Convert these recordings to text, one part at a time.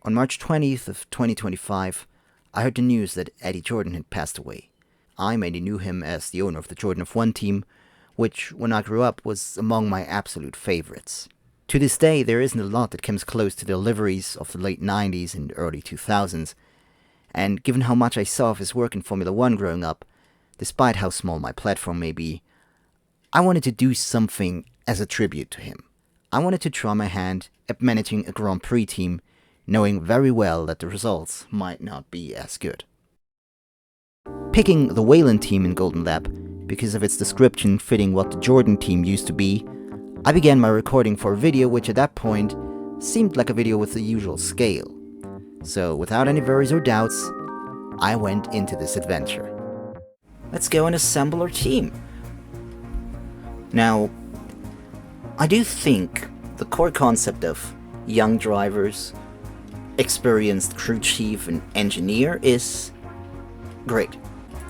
On March 20th of 2025, I heard the news that Eddie Jordan had passed away. I mainly knew him as the owner of the Jordan F1 team, which, when I grew up, was among my absolute favorites. To this day, there isn't a lot that comes close to the liveries of the late 90s and early 2000s, and given how much I saw of his work in Formula One growing up, despite how small my platform may be, I wanted to do something as a tribute to him. I wanted to try my hand at managing a Grand Prix team, knowing very well that the results might not be as good. Picking the Wayland team in Golden Lap, because of its description fitting what the Jordan team used to be, I began my recording for a video which at that point seemed like a video with the usual scale. So without any worries or doubts, I went into this adventure. Let's go and assemble our team. Now, I do think the core concept of young drivers, experienced crew chief and engineer is great.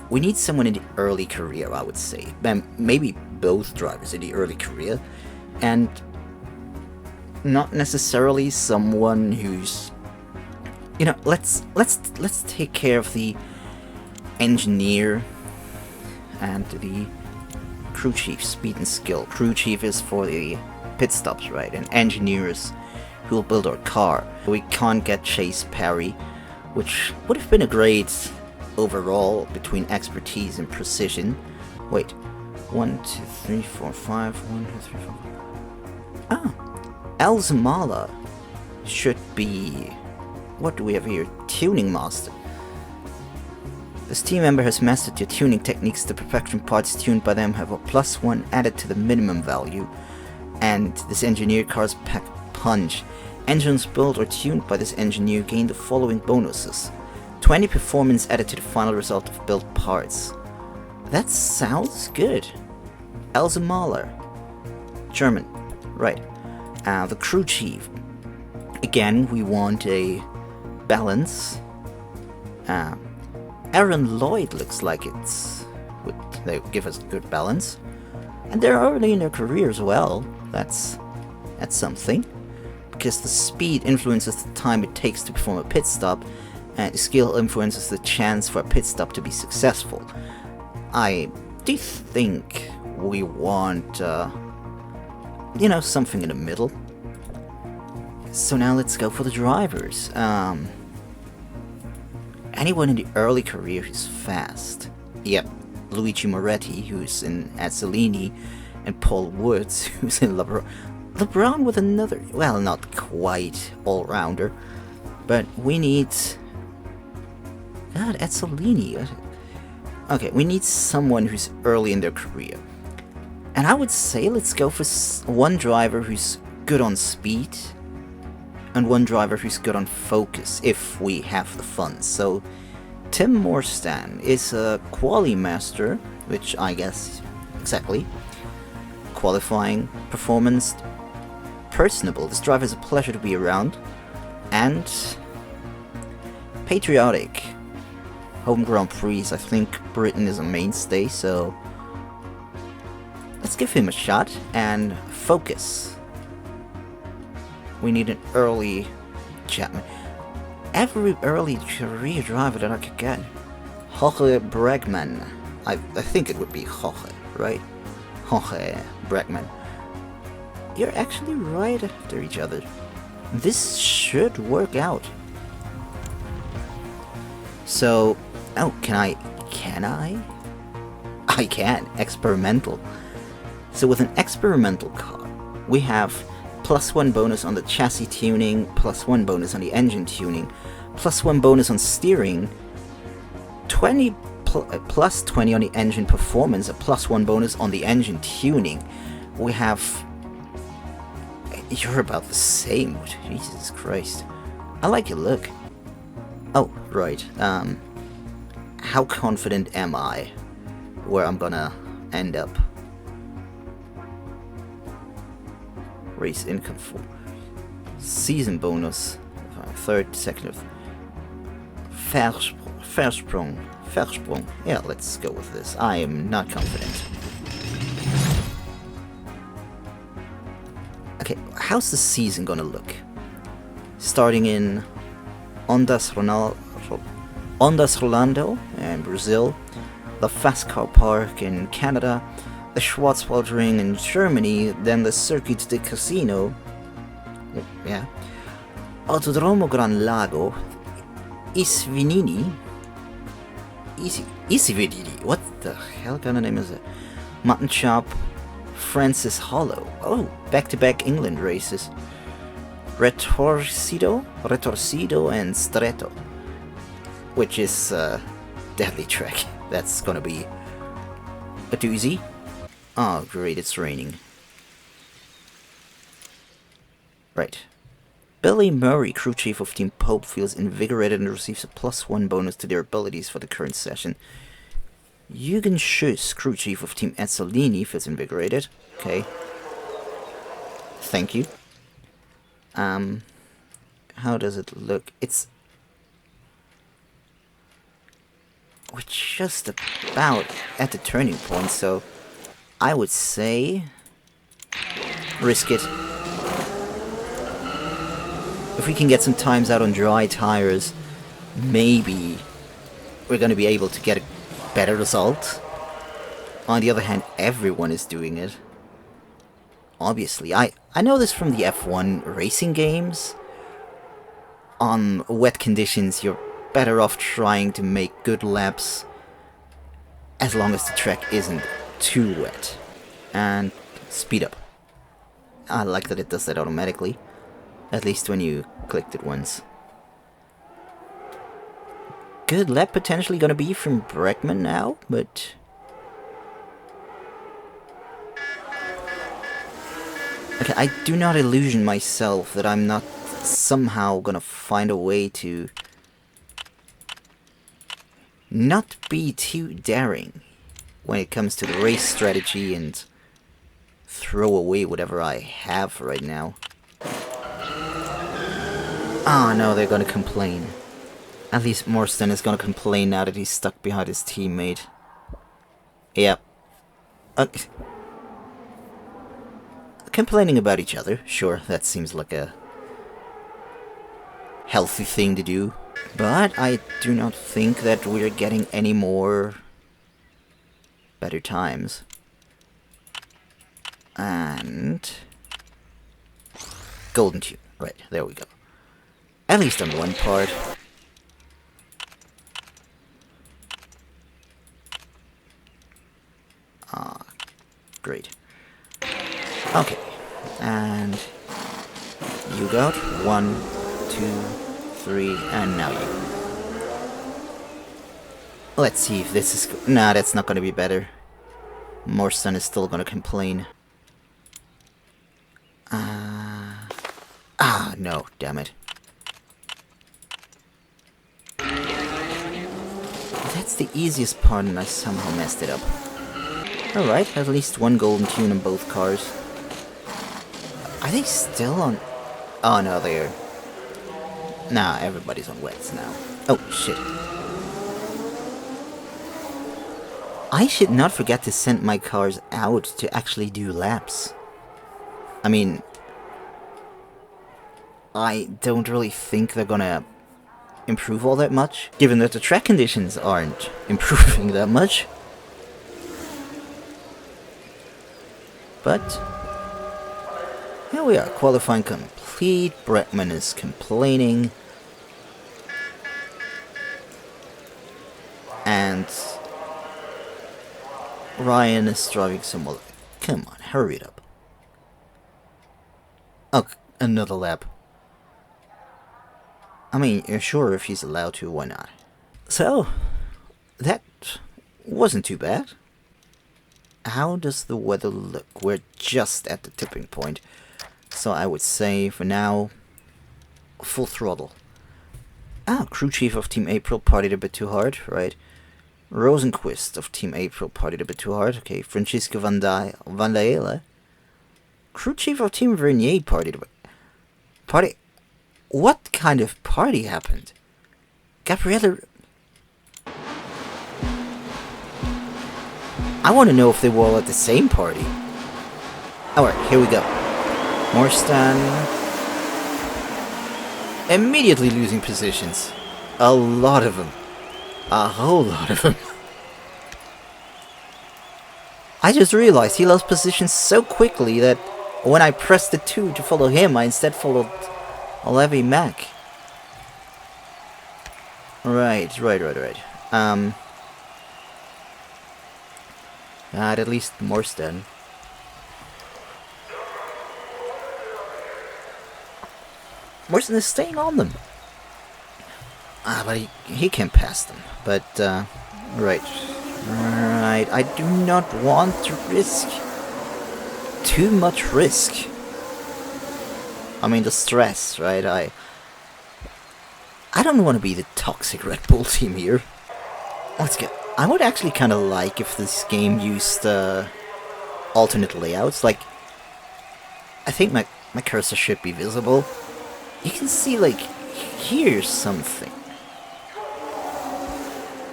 We need someone in the early career, I would say. Maybe both drivers in the early career, and not necessarily someone who's, let's take care of the engineer and the crew chief, speed and skill. Crew chief is for the pit stops, right? And engineer is who will build our car. We can't get Chase Perry, which would have been a great overall between expertise and precision. Wait, 1, 2, 3, 4, 5, 1, 2, 3, 4. El Zamala should be, what do we have here? Tuning master. This team member has mastered your tuning techniques to perfection. Parts tuned by them have a +1 added to the minimum value, and this engineer car's pack punch. Engines built or tuned by this engineer gain the following bonuses: 20 performance added to the final result of built parts. That sounds good. Elsa Mahler. German. Right. The crew chief. Again, we want a balance. Aaron Lloyd looks like they give us good balance. And they're early in their career as well. That's something. Because the speed influences the time it takes to perform a pit stop, and the skill influences the chance for a pit stop to be successful. I do think we want, something in the middle. So now let's go for the drivers. Anyone in the early career who's fast. Yep, Luigi Moretti, who's in Azzolini, and Paul Woods, who's in LeBron. LeBron with another, well, not quite all-rounder, but we need... God, Azzolini. Okay, we need someone who's early in their career. And I would say let's go for one driver who's good on speed, and one driver who's good on focus, if we have the funds. So, Tim Morstan is a quali master, which I guess, exactly. Qualifying, performance, personable. This driver is a pleasure to be around. And patriotic. Home Grand Prix, I think Britain is a mainstay, so let's give him a shot. And focus. We need an early Chapman. Every early career driver that I could get. Jorge Bregman. I think it would be Jorge, right? Jorge Bregman. You're actually right after each other. This should work out. So, can I? I can. Experimental. So with an experimental car, we have +1 bonus on the chassis tuning, +1 bonus on the engine tuning, +1 bonus on steering, 20 plus 20 on the engine performance, a +1 bonus on the engine tuning. We have... You're about the same. Jesus Christ. I like your look. Oh, right. How confident am I where I'm gonna end up? Race income for season bonus, third, second of Versprung. Yeah, let's go with this. I am not confident. Okay, how's the season gonna look? Starting in Ondas Rolando in Brazil, the Fast Car Park in Canada, the Schwarzwald Ring in Germany, then the Circuit de Casino, yeah, Autodromo Gran Lago, Isvinini, what the hell kind of name is it? Mutton Chop, Francis Hollow, oh, back-to-back England races, Retorcido, and Stretto, which is deadly track. That's gonna be a doozy. Oh great, it's raining. Right. Billy Murray, crew chief of Team Pope, feels invigorated and receives a +1 bonus to their abilities for the current session. Jürgen Schuss, crew chief of Team Azzolini, feels invigorated. Okay. Thank you. How does it look? We're just about at the turning point, so I would say risk it. If we can get some times out on dry tires, maybe we're going to be able to get a better result. On the other hand, everyone is doing it. Obviously, I know this from the F1 racing games. On wet conditions, you're better off trying to make good laps as long as the track isn't too wet. And speed up. I like that it does that automatically. At least when you clicked it once. Good lap potentially gonna be from Breckman now, but... okay, I do not illusion myself that I'm not somehow gonna find a way to not be too daring when it comes to the race strategy and throw away whatever I have right now. Oh no, they're gonna complain. At least Morstan is gonna complain now that he's stuck behind his teammate. Yep. Complaining about each other, sure, that seems like a healthy thing to do. But I do not think that we're getting any more better times. And... Golden Tune. Right, there we go. At least on one part. Ah, great. Okay, and you got 1, 2, 3, and now you. Let's see if this is... nah, that's not gonna be better. Morstan is still gonna complain. No, damn it. That's the easiest part and I somehow messed it up. Alright, at least one golden tune in both cars. Are they still on... oh no, they're... nah, everybody's on wets now. Oh, shit. I should not forget to send my cars out to actually do laps. I mean... I don't really think they're gonna improve all that much, given that the track conditions aren't improving that much. But here we are, qualifying complete. Breckman is complaining. And Ryan is driving some more. Come on, hurry it up. Oh, another lap. I mean, you're sure if he's allowed to, why not? So, that wasn't too bad. How does the weather look? We're just at the tipping point. So I would say, for now, full throttle. Ah, crew chief of Team April partied a bit too hard, right? Rosenquist of Team April partied a bit too hard. Okay, Francisco Van Daele. Crew chief of Team Vernier partied a bit... party... what kind of party happened? Gabriella... I want to know if they were all at the same party. Alright, here we go. Morstan... Immediately losing positions. A lot of them. A whole lot of them. I just realized he lost position so quickly that when I pressed the 2 to follow him, I instead followed Levi Mac. Right. At least Morstan. Morstan is staying on them. But he can pass them. But, right. I do not want to risk too much risk. I mean, the stress, right? I don't want to be the toxic Red Bull team here. Let's get... I would actually kind of like if this game used alternate layouts. Like, I think my cursor should be visible. You can see, like, here's something.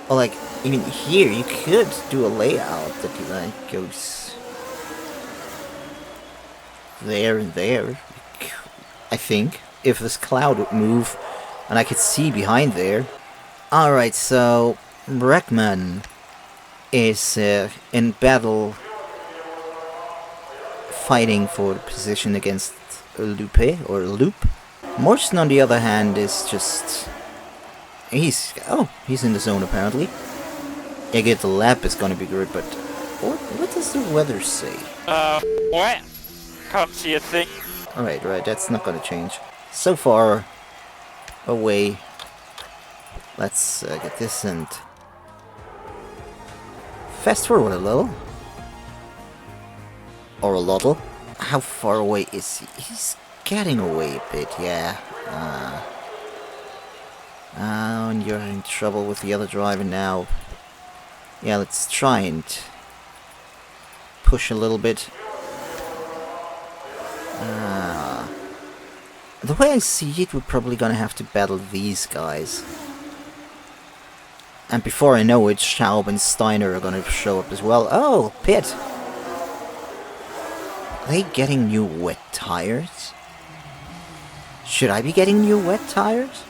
Or, like, even here, you could do a layout that, like, goes there and there. I think, if this cloud would move and I could see behind there. Alright, so Breckman is in battle fighting for the position against Loop. Morrison, on the other hand, is just... He's in the zone apparently. Yeah, get the lap is gonna be good, but what does the weather say? What? Can't see a thing. Alright, that's not gonna change. So far away. Let's get this and fast forward a little. Or a little. How far away is he? He's getting away a bit, yeah. And you're in trouble with the other driver now. Yeah, let's try and push a little bit. The way I see it, we're probably gonna have to battle these guys. And before I know it, Schaub and Steiner are gonna show up as well. Oh, Pit! Are they getting new wet tires? Should I be getting new wet tires?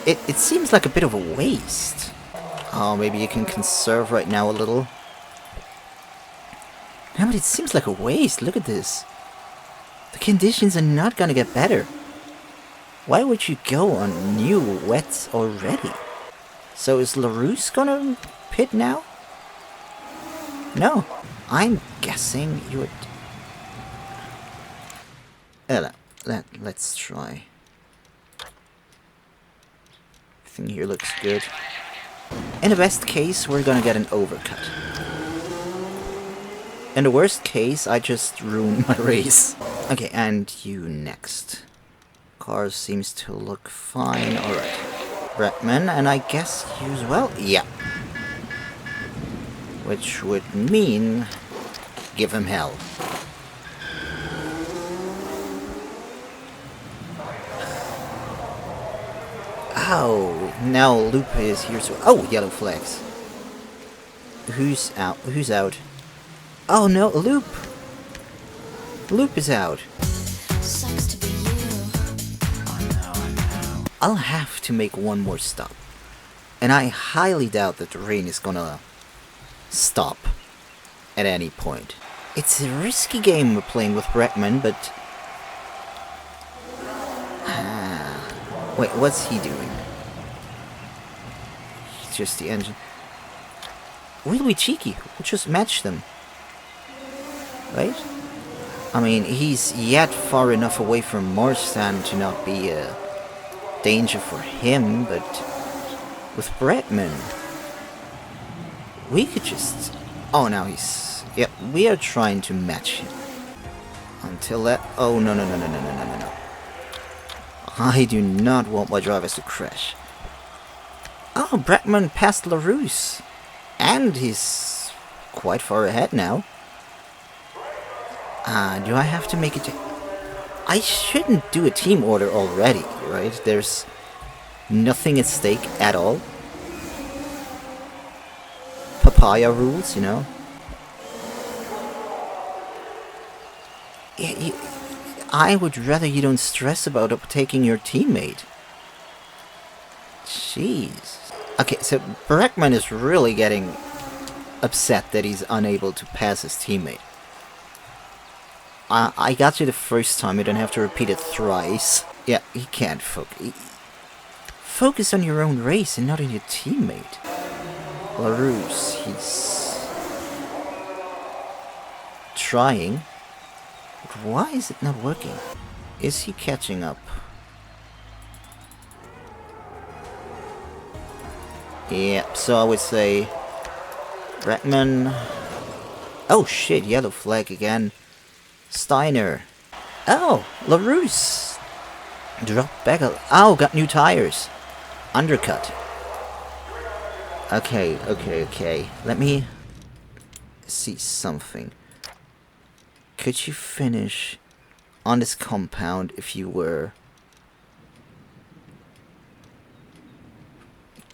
It seems like a bit of a waste. Oh, maybe you can conserve right now a little. No, but it seems like a waste. Look at this. The conditions are not gonna get better. Why would you go on new wets already? So is LaRousse gonna pit now? No. I'm guessing you would... Let's try. Everything here looks good. In the best case, we're gonna get an overcut. In the worst case, I just ruined my race. Okay, and you next. Car seems to look fine. Alright. Breckman, and I guess you as well? Yeah. Which would mean... give him hell. Oh, now Loop is here, so... Oh, yellow flags. Who's out? Who's out? Oh no, Loop! Loop is out. Sucks to be you. Oh no. I'll have to make one more stop. And I highly doubt that the rain is gonna stop at any point. It's a risky game we're playing with Breckman, but... Wait, what's he doing? It's just the engine. We'll be cheeky. We'll just match them. Right? I mean, he's yet far enough away from Morstan to not be a danger for him, but with Breckman, we could just... Oh, now he's... Yep, we are trying to match him. Until that... Oh, no. I do not want my drivers to crash. Oh, Breckman passed LaRousse. And he's quite far ahead now. Do I have to make it... I shouldn't do a team order already, right? There's nothing at stake at all. Papaya rules, you know? Yeah, I would rather you don't stress about overtaking your teammate. Jeez. Okay, so Brackman is really getting upset that he's unable to pass his teammate. I got you the first time, you don't have to repeat it thrice. Yeah, he can't focus. Focus on your own race and not on your teammate. LaRousse, he's trying. But why is it not working? Is he catching up? Yeah, so I would say Brackman. Oh shit, yellow flag again. Steiner. Oh, LaRousse. Dropped back a... Oh, got new tires. Undercut. Okay. Let me see something. Could you finish on this compound if you were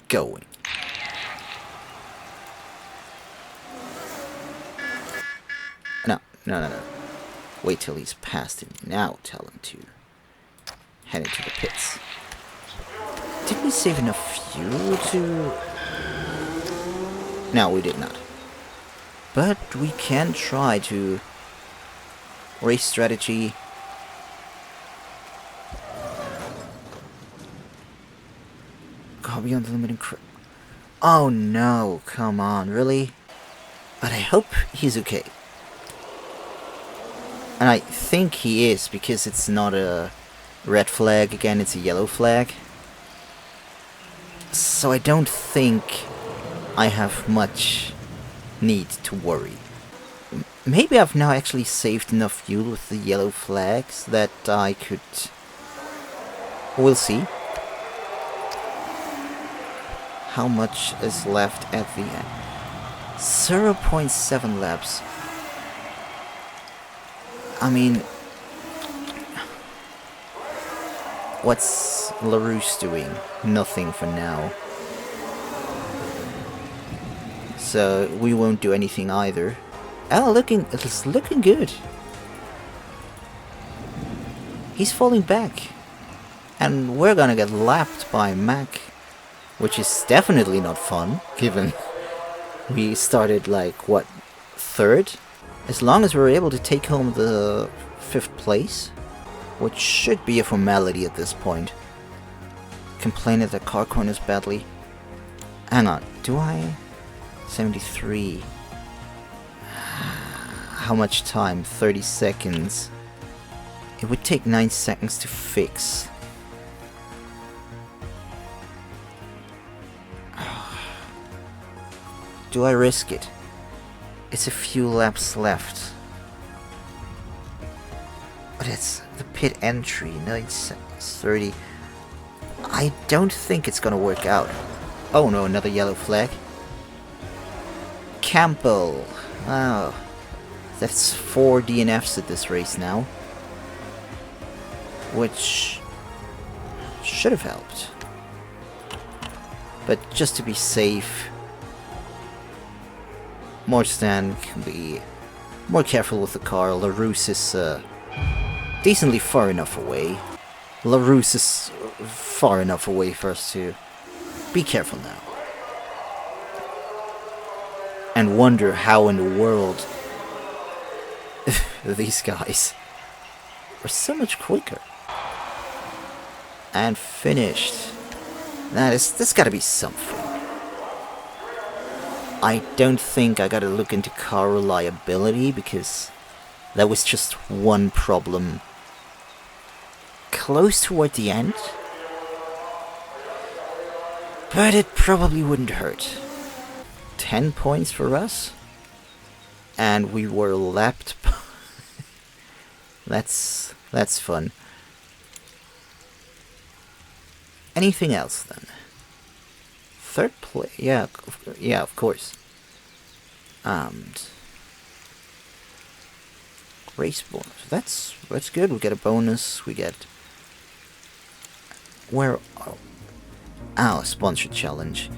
going? No. Wait till he's past him. Now tell him to head into the pits. Did we save enough fuel to... No, we did not. But we can try to... Race strategy. Go beyond the limit. Oh no, come on, really? But I hope he's okay. And I think he is, because it's not a red flag again, it's a yellow flag. So I don't think I have much need to worry. Maybe I've now actually saved enough fuel with the yellow flags that I could... We'll see. How much is left at the end? 0.7 laps. I mean... What's LaRousse doing? Nothing for now. So we won't do anything either. Oh, it's looking good. He's falling back. And we're gonna get lapped by Mac. Which is definitely not fun, given we started like, what, 3rd? As long as we're able to take home the 5th place, which should be a formality at this point. Complain at the car corners badly. Hang on, do I? 73. How much time? 30 seconds. It would take 9 seconds to fix. Do I risk it? It's a few laps left. But it's the pit entry, 9 seconds, 30. I don't think it's gonna work out. Oh no, another yellow flag. Campbell. Oh. That's 4 DNFs at this race now. Which should have helped. But just to be safe, Morstan can be more careful with the car. LaRousse is decently far enough away. LaRousse is far enough away for us to be careful now. And wonder how in the world these guys are so much quicker. And finished. That's gotta be something. I don't think I gotta look into car reliability, because that was just one problem close toward the end. But it probably wouldn't hurt. 10 points for us. And we were lapped. That's fun. Anything else then? 3rd place, yeah, of course. Race bonus. That's good. We get a bonus. We get where? Oh, sponsor challenge.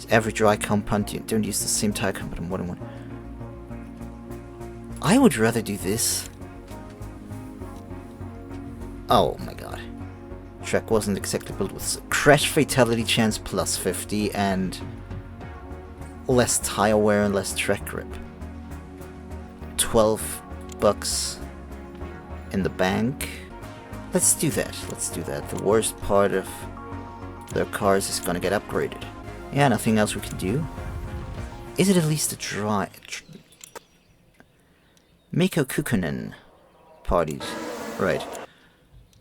Every dry compound. You don't use the same tire compound more than one. I would rather do this. Oh my god. Track wasn't exactly built with crash fatality chance plus 50 and less tire wear and less track grip. $12 in the bank. Let's do that. Let's do that. The worst part of their cars is gonna get upgraded. Yeah, nothing else we can do. Is it at least a dry... Mikko Kukkonen parties. Right.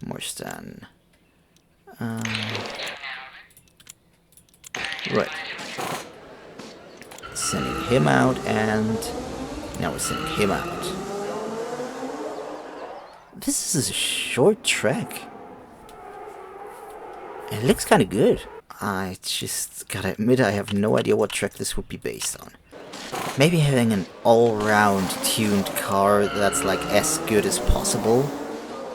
Morstan. Right. Sending him out, and now we're sending him out. This is a short track. It looks kind of good. I just gotta admit, I have no idea what track this would be based on. Maybe having an all-round tuned car that's like as good as possible.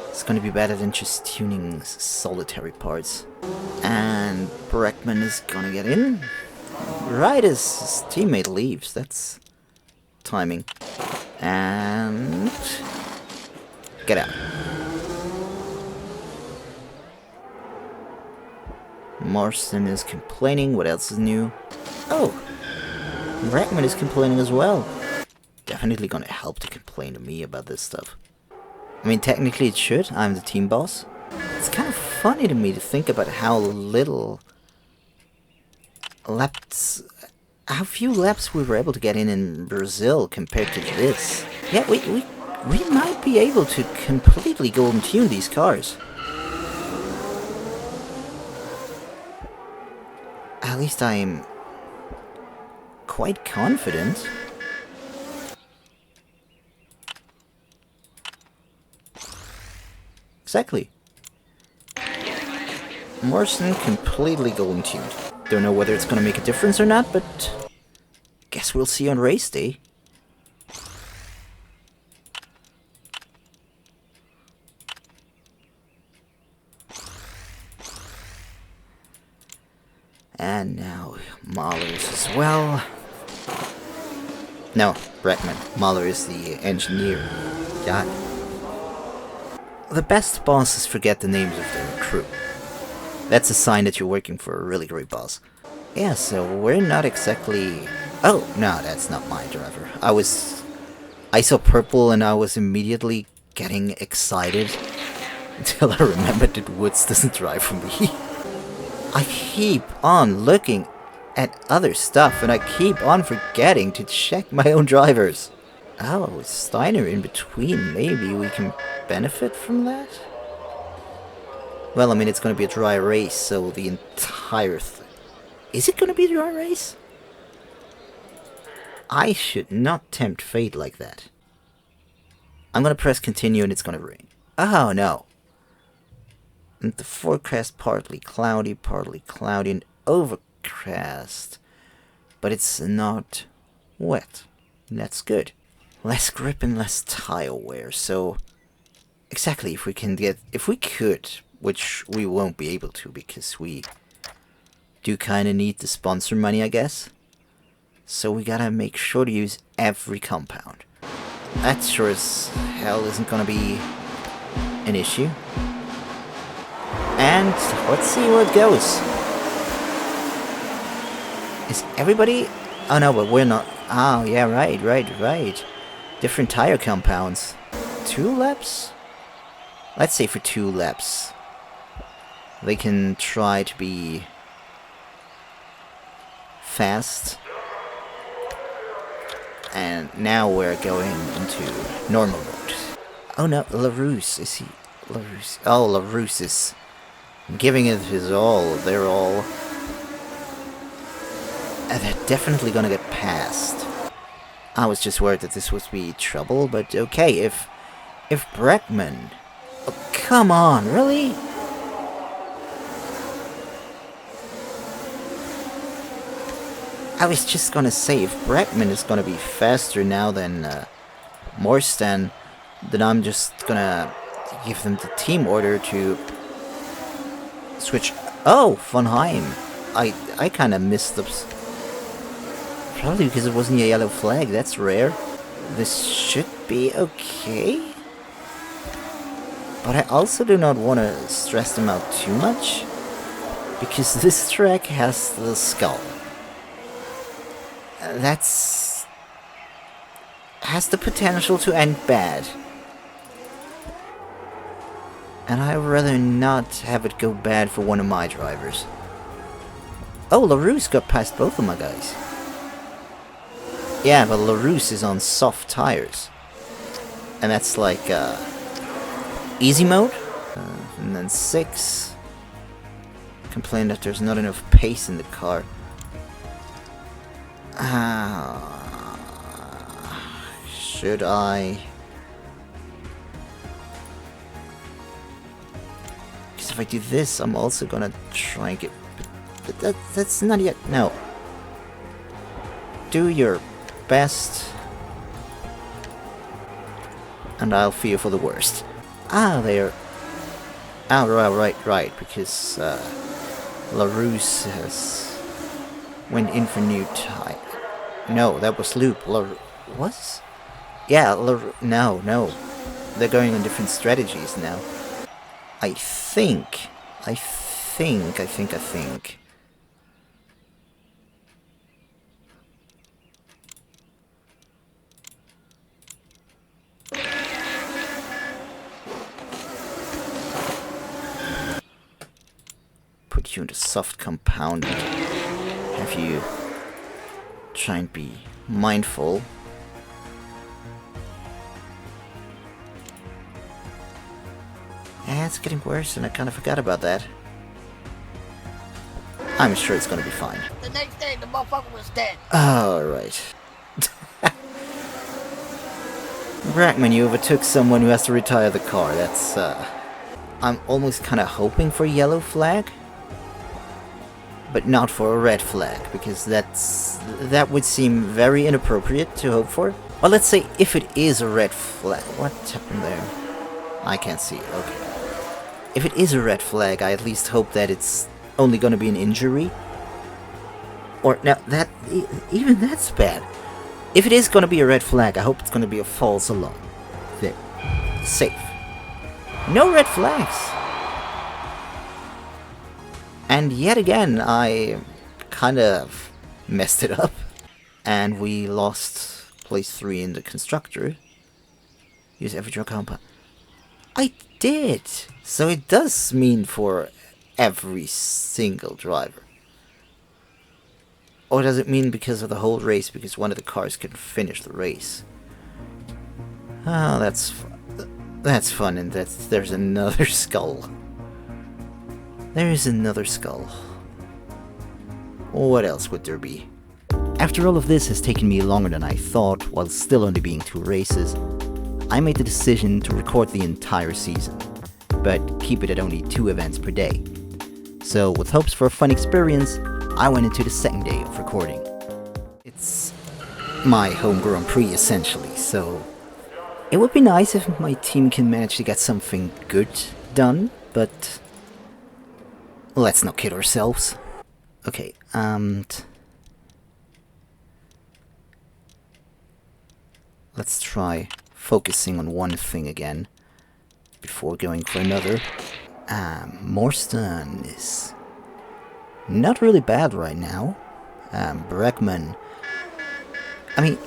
It's gonna be better than just tuning solitary parts. And Breckman is gonna get in right as his teammate leaves. That's timing. And get out. Marston is complaining. What else is new? Oh, Breckman is complaining as well. Definitely gonna help to complain to me about this stuff. I mean, technically it should. I'm the team boss. It's kind of funny to me to think about how little laps, how few laps we were able to get in Brazil compared to this. Yeah, we might be able to completely golden tune these cars. At least I'm quite confident. Exactly. Morrison completely golden tuned. Don't know whether it's gonna make a difference or not, but guess we'll see on race day. And now Mahler's as well. No, Breckman. Mahler is the engineer. God. The best bosses forget the names of their crew. That's a sign that you're working for a really great boss. Yeah, so we're not exactly... Oh, no, that's not my driver. I saw purple and I was immediately getting excited until I remembered that Woods doesn't drive for me. I keep on looking at other stuff and I keep on forgetting to check my own drivers. Oh, with Steiner in between, maybe we can benefit from that? Well, I mean, it's going to be a dry race, so the entire thing... Is it going to be a dry race? I should not tempt fate like that. I'm going to press continue and it's going to rain. Oh, no. And the forecast partly cloudy and overcast. But it's not wet. That's good. Less grip and less tire wear, so... Exactly, if we could, which we won't be able to because we do kinda need the sponsor money, I guess. So we gotta make sure to use every compound. That sure as hell isn't gonna be an issue. And let's see where it goes. Is everybody... Oh no, but we're not... Oh, yeah, right. Different tire compounds. 2 laps? Let's say for 2 laps. They can try to be fast. And now we're going into normal mode. Oh no, LaRousse, is he... LaRousse... Oh, LaRousse is giving it his all. They're all... they're definitely gonna get passed. I was just worried that this would be trouble, but okay, if Breckman... Oh, come on, really? I was just gonna say, if Breckman is gonna be faster now than Morstan, then I'm just gonna give them the team order to switch... Oh, Von Heim. I kinda missed the... Probably because it wasn't a yellow flag, that's rare. This should be okay. But I also do not want to stress them out too much, because this track has the skull. That's... has the potential to end bad. And I'd rather not have it go bad for one of my drivers. Oh, LaRousse got past both of my guys. Yeah, but LaRousse is on soft tires. And that's like, easy mode. And then 6. Complain that there's not enough pace in the car. Should I? Because if I do this, I'm also gonna try and get... But that's not yet... No. Do your best. And I'll fear for the worst. Ah, there. Ah, right. Because LaRousse has went in for new tire. No, that was Loop. Was? Yeah, no. They're going on different strategies now. I think. Put you into soft compound and have you try and be mindful. Yeah, it's getting worse and I kind of forgot about that. I'm sure it's gonna be fine. The next day, the motherfucker was dead. Alright. Brackman, you overtook someone who has to retire the car. That's, I'm almost kind of hoping for a yellow flag. But not for a red flag, because that would seem very inappropriate to hope for. Well, let's say if it is a red flag. What happened there? I can't see it. Okay. If it is a red flag, I at least hope that it's only going to be an injury. Or, now, even that's bad. If it is going to be a red flag, I hope it's going to be a false alarm. There. Safe. No red flags. And yet again, I kind of messed it up. And we lost place 3 in the constructor. Use every drug compound. I did! So it does mean for every single driver. Or does it mean because of the whole race, because one of the cars can finish the race? Oh, that's fun, and there's another skull. There is another skull. What else would there be? After all of this has taken me longer than I thought, while still only being 2 races, I made the decision to record the entire season, but keep it at only 2 events per day. So, with hopes for a fun experience, I went into the second day of recording. It's my home Grand Prix, essentially, so it would be nice if my team can manage to get something good done, but let's not kid ourselves. Okay, let's try focusing on one thing again before going for another. Morstan is not really bad right now. Brackman, I mean,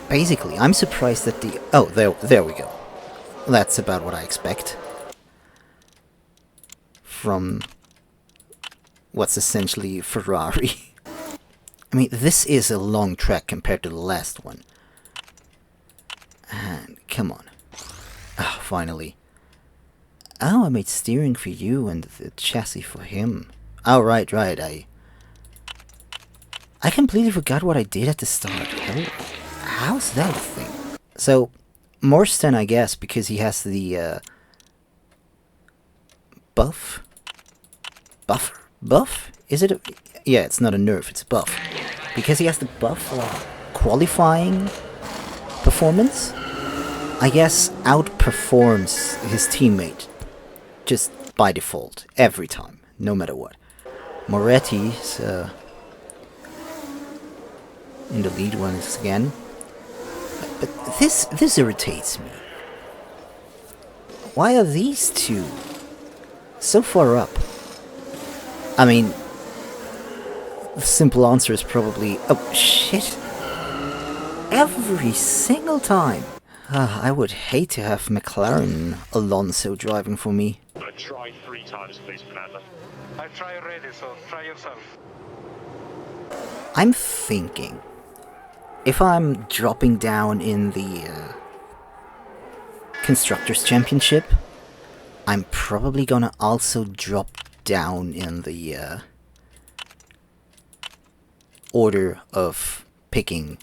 basically, I'm surprised that the... Oh, there we go. That's about what I expect from what's essentially Ferrari. I mean, this is a long track compared to the last one. And come on. Oh, finally. Oh, I made steering for you and the chassis for him. Oh, right. I completely forgot what I did at the start. How's that a thing? So, Morstan, I guess, because he has the, buff? Buff? Is it a... Yeah, it's not a nerf, it's a buff. Because he has the buff qualifying performance, I guess outperforms his teammate. Just by default, every time, no matter what. Moretti's in the lead once again. But this irritates me. Why are these two so far up? I mean, the simple answer is probably... Oh, shit. Every single time. I would hate to have McLaren Alonso driving for me. Try 3 times, please, Fernando. I try already, so try yourself. I'm thinking, if I'm dropping down in the Constructors' Championship, I'm probably gonna also drop down in the order of picking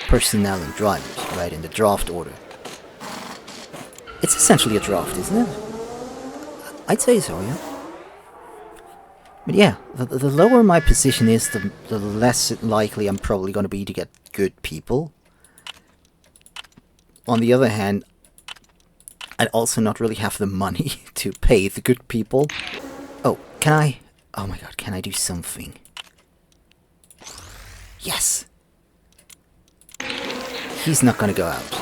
personnel and drivers, right, in the draft order. It's essentially a draft, isn't it? I'd say so, yeah. But yeah, the lower my position is, the less likely I'm probably going to be to get good people. On the other hand, I'd also not really have the money to pay the good people. Oh, can I... Oh my god, can I do something? Yes! He's not gonna go out.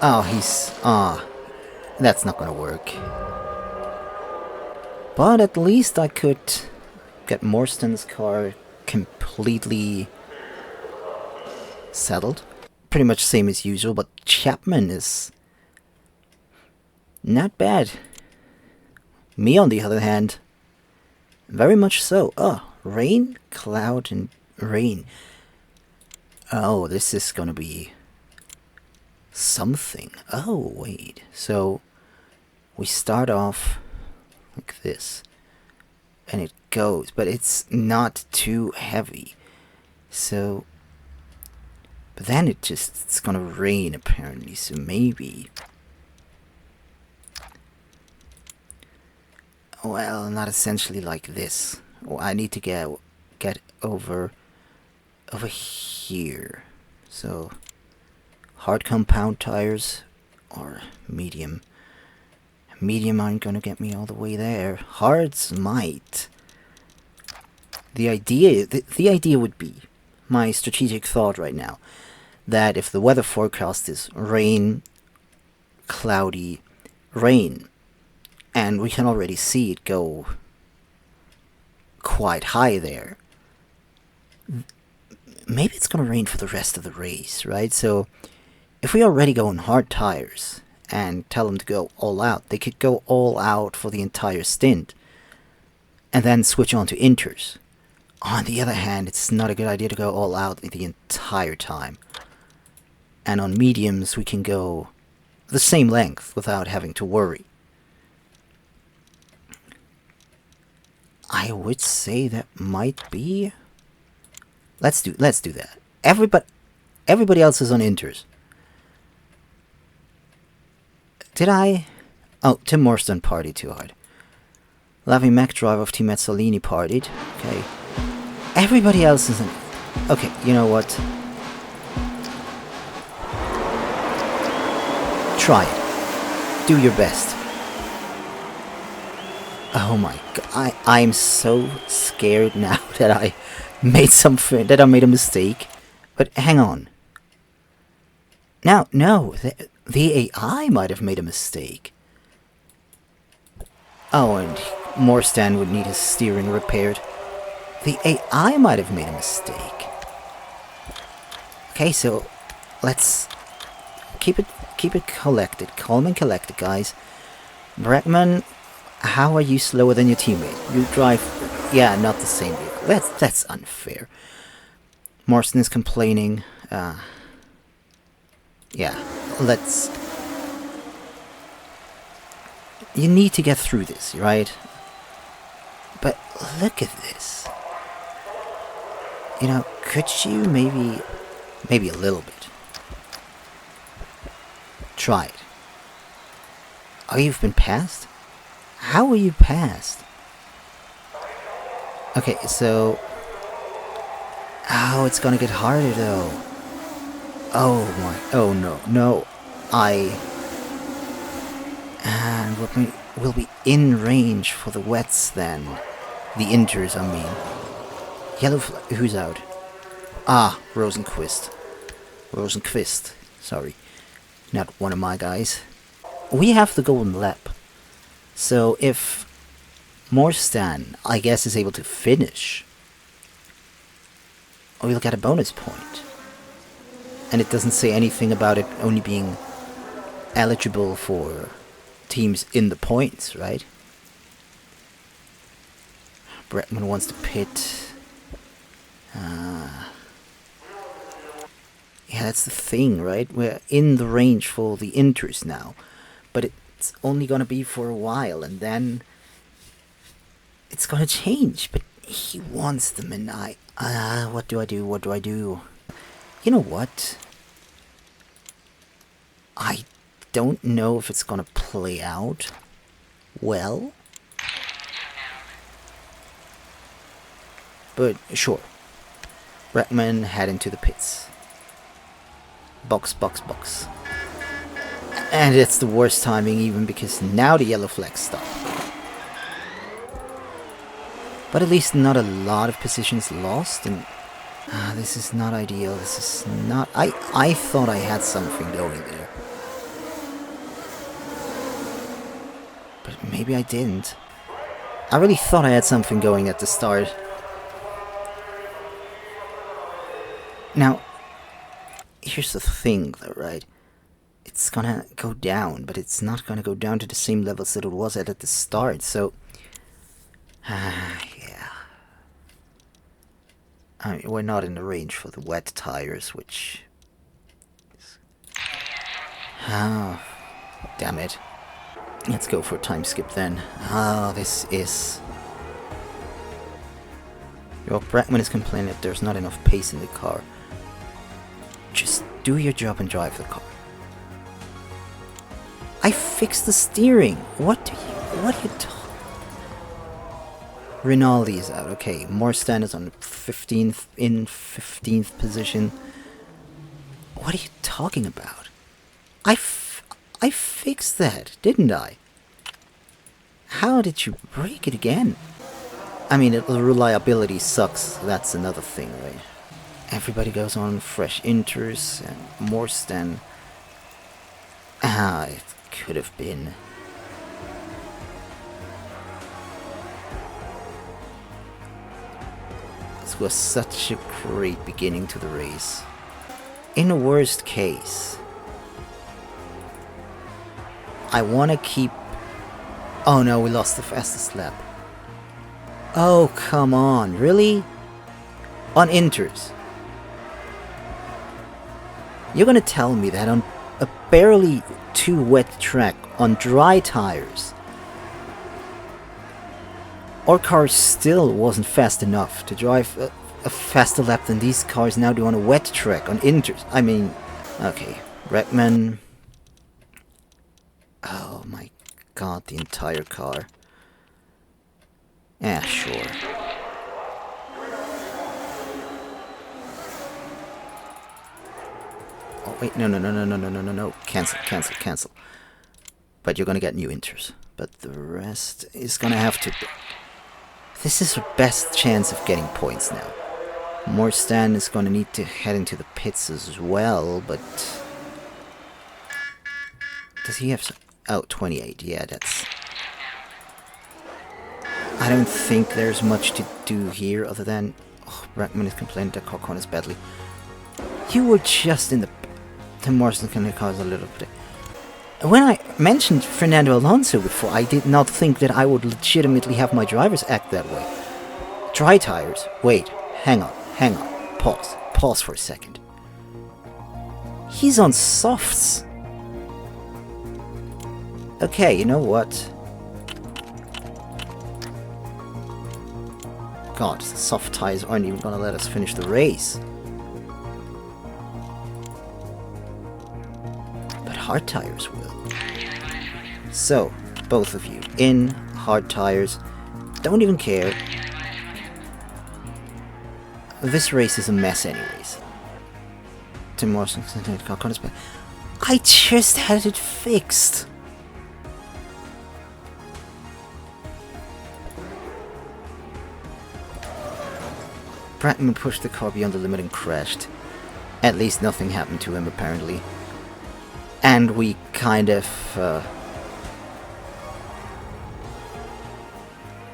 Oh, he's... that's not gonna work. But at least I could get Morsten's car completely settled. Pretty much same as usual, but Chapman is not bad. Me, on the other hand, very much so. Oh, rain, cloud, and rain. Oh, this is gonna be something. Oh, wait. So, we start off like this, and it goes, but it's not too heavy. So, but then it's gonna rain apparently, so maybe... Well, not essentially like this. Oh, I need to get over here. So, hard compound tires or medium. Medium aren't gonna get me all the way there. Hards might. The idea would be, my strategic thought right now, that if the weather forecast is rain, cloudy, rain, and we can already see it go quite high there, maybe it's gonna rain for the rest of the race, right? So if we already go on hard tires and tell them to go all out, they could go all out for the entire stint and then switch on to inters. On the other hand, it's not a good idea to go all out the entire time. And on mediums, we can go the same length without having to worry. I would say that might be... Let's do that. Everybody else is on inters. Did I? Oh, Tim Morrison partied too hard. Lavi Mac driver of Team Salini partied. Okay. Everybody else is in... Okay, you know what? Try it. Do your best. Oh my god. I'm so scared now that I made a mistake. But hang on. Now, no. The AI might have made a mistake. Oh, and Morstan would need his steering repaired. The AI might have made a mistake. Okay, so let's keep it collected, calm and collected, guys. Bregman, how are you slower than your teammate? You drive, yeah, not the same vehicle. That's unfair. Morstan is complaining. Yeah, let's... You need to get through this, right? But look at this. You know, could you maybe a little bit try it? Oh, you've been passed? How were you passed? Okay, so... Oh, it's gonna get harder though. Oh my... Oh no, no. And we'll be in range for the wets then. The inters, I mean. Yellow who's out? Ah, Rosenquist. Sorry. Not one of my guys. we have the golden lap. So if Morstan, I guess, is able to finish, we'll get a bonus point. And it doesn't say anything about it only being eligible for teams in the points, right? Bretman wants to pit. Yeah, that's the thing, right? We're in the range for the inters now. But it's only gonna be for a while, and then it's gonna change. But he wants them, and what do I do? What do I do? You know what? I don't know if it's gonna play out well. But sure. Bretman head into the pits. Box, box, box. And it's the worst timing even, because now the yellow flags stop. But at least not a lot of positions lost, and this is not ideal. This is not... I thought I had something going there. But maybe I didn't. I really thought I had something going at the start. Now, here's the thing though, right? It's gonna go down, but it's not gonna go down to the same levels that it was at the start, so... yeah. I mean, we're not in the range for the wet tires, which... Oh, damn it. Let's go for a time skip then. This is... Your Bretman is complaining that there's not enough pace in the car. Just do your job and drive the car. I fixed the steering. What are you talking? Rinaldi is out. Okay, Morstan is on 15th position. What are you talking about? I fixed that, didn't I? How did you break it again? I mean, the reliability sucks. That's another thing, right? Everybody goes on fresh inters, and Morstan... it could have been... This was such a great beginning to the race. In the worst case, I want to keep... Oh no, we lost the fastest lap. Oh, come on, really? On inters. You're gonna tell me that on a barely too wet track, on dry tires, our car still wasn't fast enough to drive a faster lap than these cars now do on a wet track, on inters. I mean, okay, Bretman. Oh my god, the entire car. Yeah, sure. Oh wait, no. Cancel. But you're gonna get new inters. But the rest is gonna have to... This is our best chance of getting points now. Morstan is gonna need to head into the pits as well, but... Does he have some... Oh, 28, yeah, that's... I don't think there's much to do here other than... Oh, Bretman is complaining that Cockon is badly. You were just in the... Tim Morrison can cause a little bit... When I mentioned Fernando Alonso before, I did not think that I would legitimately have my drivers act that way. Dry tires. Wait, hang on. Pause for a second. He's on softs. Okay, you know what? God, the soft tires aren't even gonna let us finish the race. But hard tires will. So, both of you, in hard tires, don't even care. This race is a mess anyways. Tim Morrison, I just had it fixed. Bretman pushed the car beyond the limit and crashed. At least nothing happened to him, apparently. And we kind of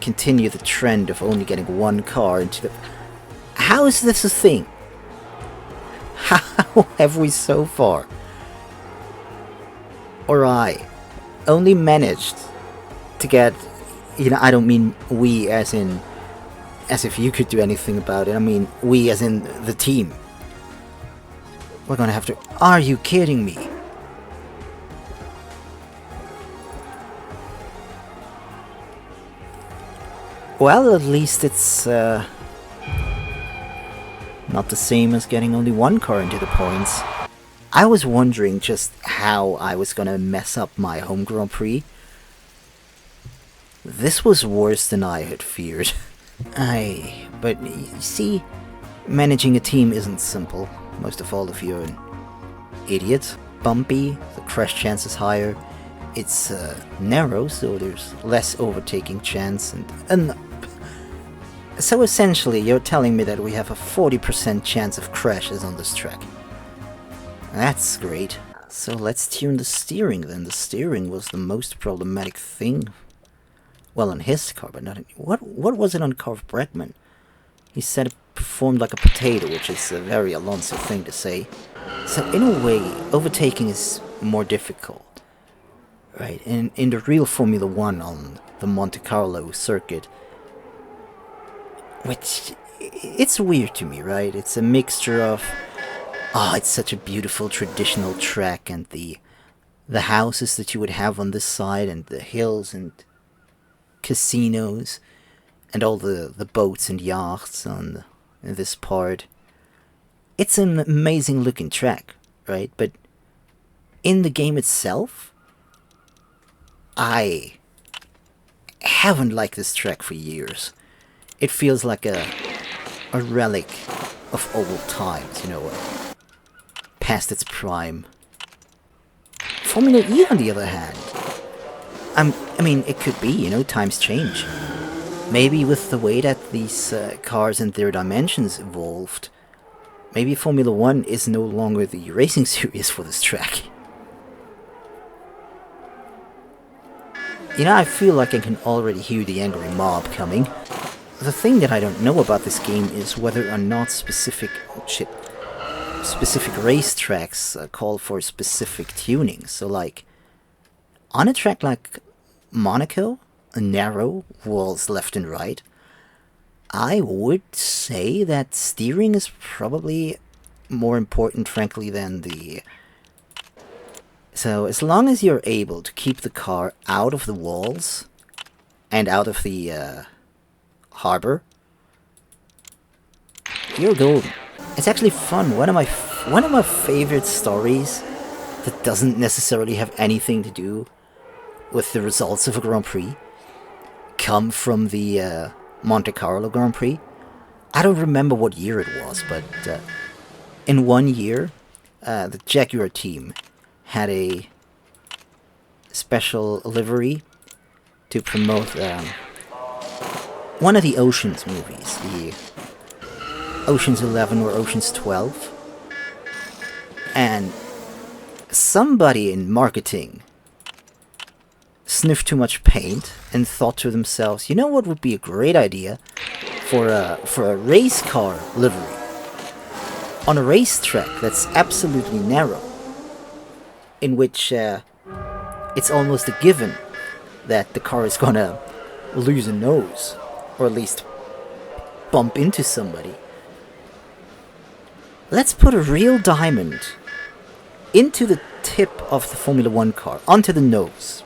continue the trend of only getting one car into the... How is this a thing? How have we so far, or I, only managed to get, I don't mean we as in, as if you could do anything about it, I mean we as in the team. We're gonna have to... Are you kidding me? Well, at least it's not the same as getting only one car into the points. I was wondering just how I was gonna mess up my home Grand Prix. This was worse than I had feared. But you see, managing a team isn't simple. Most of all if you're an idiot. Bumpy, the crash chance is higher. It's narrow, so there's less overtaking chance, and so essentially you're telling me that we have a 40% chance of crashes on this track. That's great. So let's tune the steering then. The steering was the most problematic thing. Well, on his car, but not in... What was it on the car of Bregman? He said it performed like a potato, which is a very Alonso thing to say. So in a way, overtaking is more difficult. Right, in the real Formula 1 on the Monte Carlo circuit, which, it's weird to me, right? It's a mixture of, it's such a beautiful traditional track, and the houses that you would have on this side, and the hills, and casinos, and all the boats and yachts on this part. It's an amazing looking track, right? But in the game itself, I haven't liked this track for years. It feels like a relic of old times, past its prime. Formula E, on the other hand, I mean, it could be, times change. Maybe with the way that these cars and their dimensions evolved, maybe Formula 1 is no longer the racing series for this track. I feel like I can already hear the angry mob coming. The thing that I don't know about this game is whether or not specific racetracks call for specific tuning. So, like, on a track like Monaco, narrow, walls left and right, I would say that steering is probably more important, frankly, than the... So, as long as you're able to keep the car out of the walls and out of the harbor, you're golden. It's actually fun. One of my favorite stories that doesn't necessarily have anything to do with the results of a Grand Prix come from the Monte Carlo Grand Prix. I don't remember what year it was, but in one year, the Jaguar team had a special livery to promote one of the Oceans movies, the Oceans 11 or Oceans 12. And somebody in marketing sniffed too much paint and thought to themselves, what would be a great idea for a race car livery on a racetrack that's absolutely narrow, in which it's almost a given that the car is gonna lose a nose, or at least bump into somebody. Let's put a real diamond into the tip of the Formula 1 car, onto the nose.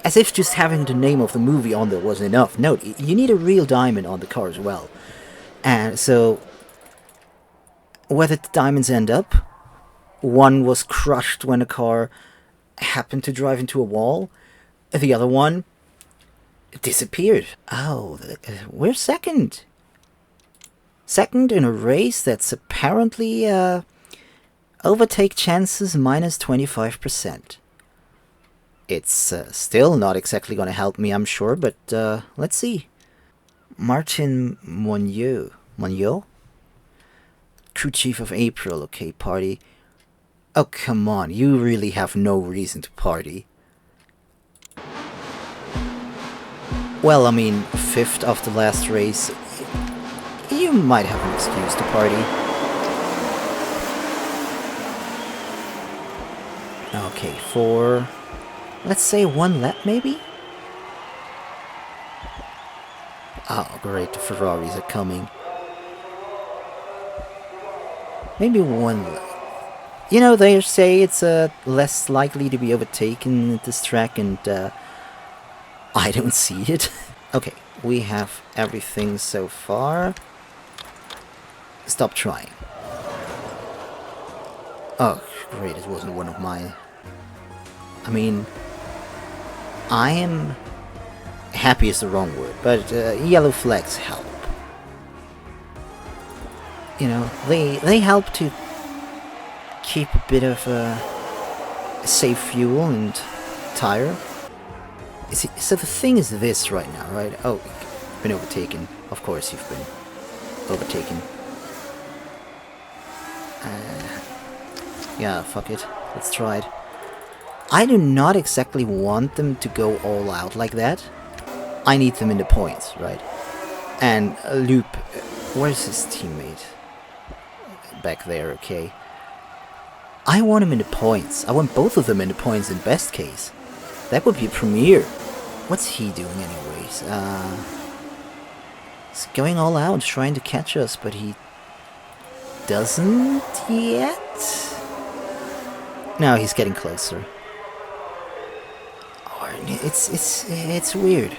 As if just having the name of the movie on there wasn't enough. No, you need a real diamond on the car as well. And so, where did the diamonds end up? One was crushed when a car happened to drive into a wall. The other one disappeared. Oh, we're second. Second in a race that's apparently overtake chances minus 25%. It's still not exactly going to help me, I'm sure, but let's see. Martin Monod? Crew chief of April, okay, party. Oh, come on, you really have no reason to party. Well, I mean, 5th of the last race. You might have an excuse to party. Okay, for... let's say 1 lap, maybe? Oh, great, the Ferraris are coming. Maybe 1 lap. You know, they say it's less likely to be overtaken at this track, and I don't see it. Okay, we have everything so far. Stop trying. Oh, great, it wasn't one of mine. I mean, I am... happy is the wrong word, but yellow flags help. You know, they help to keep a bit of safe fuel and tire. See, so the thing is this right now, right? Oh, you've been overtaken. Of course you've been overtaken. Yeah, fuck it. Let's try it. I do not exactly want them to go all out like that. I need them in the points, right? And Loop, where's his teammate? Back there, okay. I want him in the points. I want both of them in the points in best case. That would be a premiere. What's he doing anyways? He's going all out, trying to catch us, but he doesn't yet? No, he's getting closer. Or it's weird.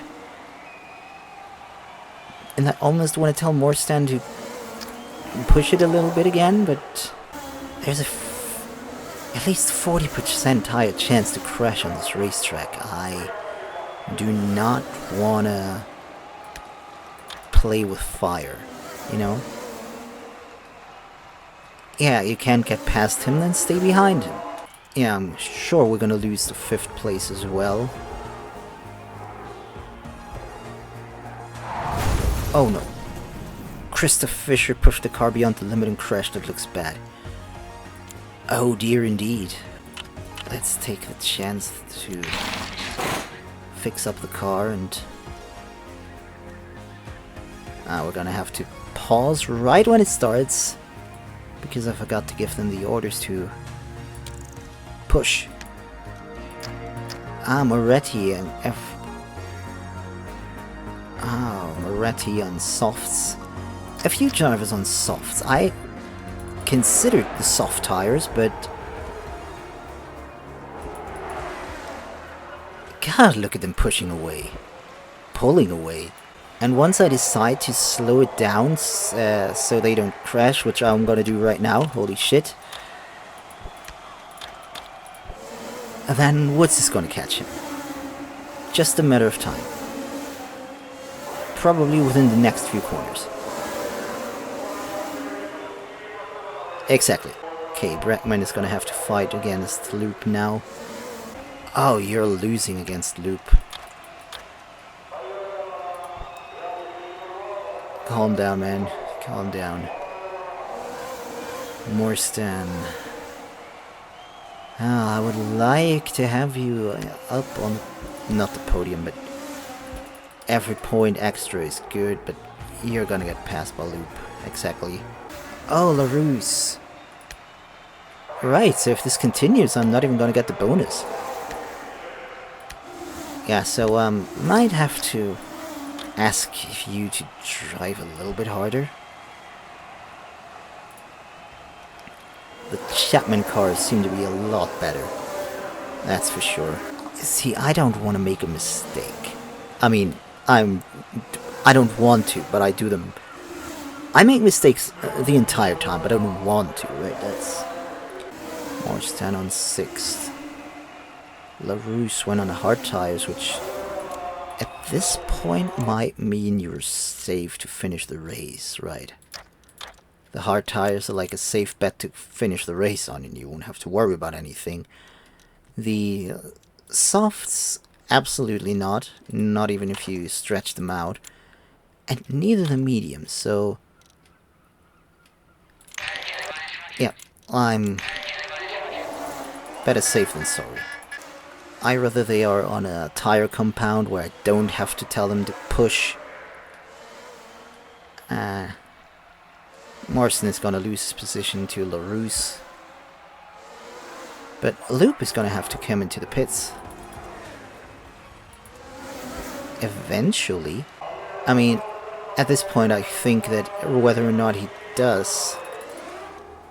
And I almost want to tell Morstan to push it a little bit again, but there's at least 40% higher chance to crash on this racetrack. I do not want to play with fire, you know? Yeah, you can't get past him, then stay behind him. Yeah, I'm sure we're gonna lose the 5th place as well. Oh no. Christoph Fischer pushed the car beyond the limit and crashed. That looks bad. Oh dear indeed. Let's take the chance to fix up the car and... we're gonna have to pause right when it starts, because I forgot to give them the orders to push. Moretti and Moretti on softs. A few drivers on softs. I considered the soft tires, but... God, look at them pushing away. Pulling away. And once I decide to slow it down so they don't crash, which I'm gonna do right now, holy shit, then Woods is gonna catch him. Just a matter of time. Probably within the next few corners. Exactly. Okay, Brackman is gonna have to fight against Loop now. Oh, you're losing against Loop. Calm down, man. Calm down. Morstan. I would like to have you up on... not the podium, but... every point extra is good, but you're gonna get passed by Loop. Exactly. Oh, LaRousse. Right, so if this continues, I'm not even gonna get the bonus. Yeah, so, might have to ask you to drive a little bit harder. The Chapman cars seem to be a lot better. That's for sure. See, I don't want to make a mistake. I mean, I don't want to, but I do them. I make mistakes the entire time, but I don't want to, right? That's... Morstan on 6th. LaRousse went on the hard tires, which at this point might mean you're safe to finish the race, right? The hard tires are like a safe bet to finish the race on, and you won't have to worry about anything. The softs, absolutely not. Not even if you stretch them out. And neither the mediums, so... yeah, I'm better safe than sorry. Either they are on a tire compound where I don't have to tell them to push. Morrison is going to lose his position to LaRousse. But Loop is going to have to come into the pits. Eventually. I mean, at this point I think that whether or not he does,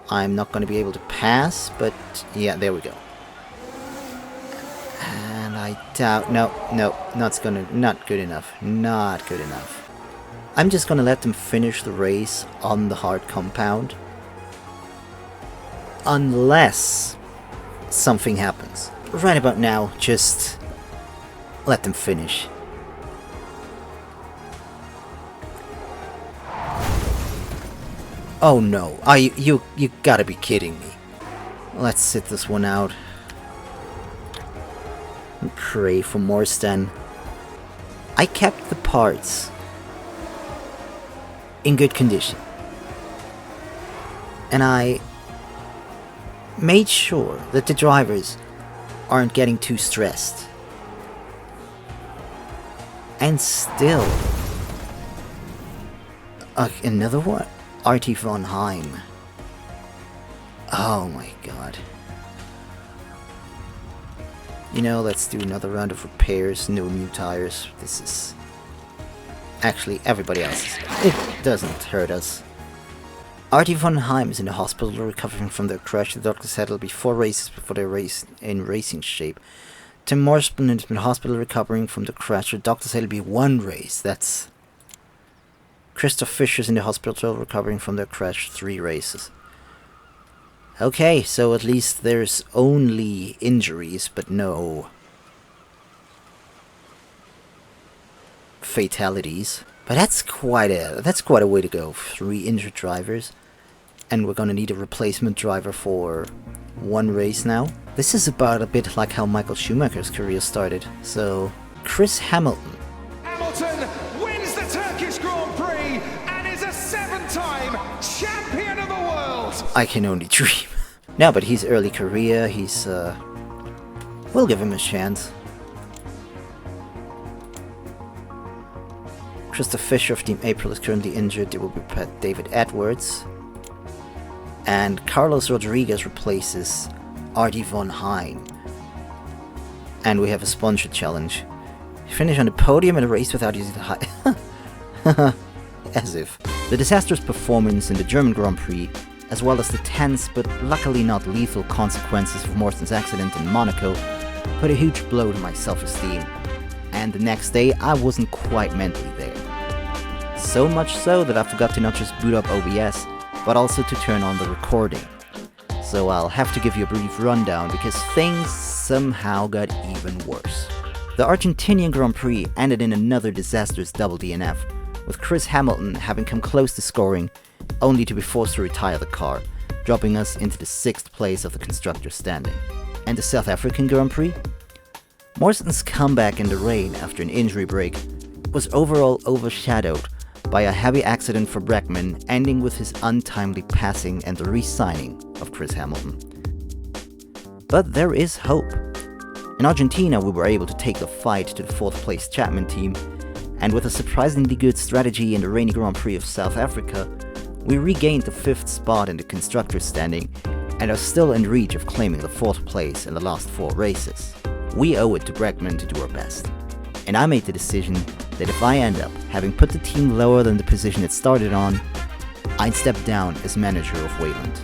I'm not going to be able to pass, but yeah, there we go. And I doubt... No, not good enough. Not good enough. I'm just going to let them finish the race on the hard compound. Unless something happens. Right about now, just let them finish. Oh no, you gotta be kidding me. Let's sit this one out. And pray for Morrison. I kept the parts in good condition. And I made sure that the drivers aren't getting too stressed. And still... another one? Artie von Heim. Oh my god. You know, let's do another round of repairs, no new tires. This is... Actually, everybody else's. It doesn't hurt us. Artie von Heim is in the hospital recovering from their crash. The doctor said it'll be 4 races before they race in racing shape. Tim Morrison is in the hospital recovering from the crash. The doctor said it'll be 1 race. That's... Christoph Fischer's in the hospital recovering from their crash. 3 races. Okay, so at least there's only injuries, but no fatalities. But that's quite a way to go. 3 injured drivers, and we're gonna need a replacement driver for 1 race now. This is about a bit like how Michael Schumacher's career started. So, Chris Hamilton. Hamilton wins the Turkish Grand Prix and is a 7-time champion of the world. I can only dream. No, but he's early career. He's we'll give him a chance. Christoph Fischer of Team April is currently injured. It will be David Edwards. And Carlos Rodriguez replaces Artie von Heim. And we have a sponsor challenge. Finish on the podium in a race without using the high... As if. The disastrous performance in the German Grand Prix, as well as the tense but luckily not lethal consequences of Morrison's accident in Monaco, put a huge blow to my self-esteem. And the next day, I wasn't quite mentally there. So much so that I forgot to not just boot up OBS, but also to turn on the recording. So I'll have to give you a brief rundown because things somehow got even worse. The Argentinian Grand Prix ended in another disastrous double DNF, with Chris Hamilton having come close to scoring, only to be forced to retire the car, dropping us into the 6th place of the constructors' standing. And the South African Grand Prix? Morrison's comeback in the rain after an injury break was overall overshadowed by a heavy accident for Breckman, ending with his untimely passing and the re-signing of Chris Hamilton. But there is hope. In Argentina, we were able to take the fight to the 4th place Chapman team, and with a surprisingly good strategy in the rainy Grand Prix of South Africa, we regained the 5th spot in the constructors' standing and are still in reach of claiming the 4th place in the last 4 races. We owe it to Breckman to do our best. And I made the decision that if I end up having put the team lower than the position it started on, I'd step down as manager of Wayland.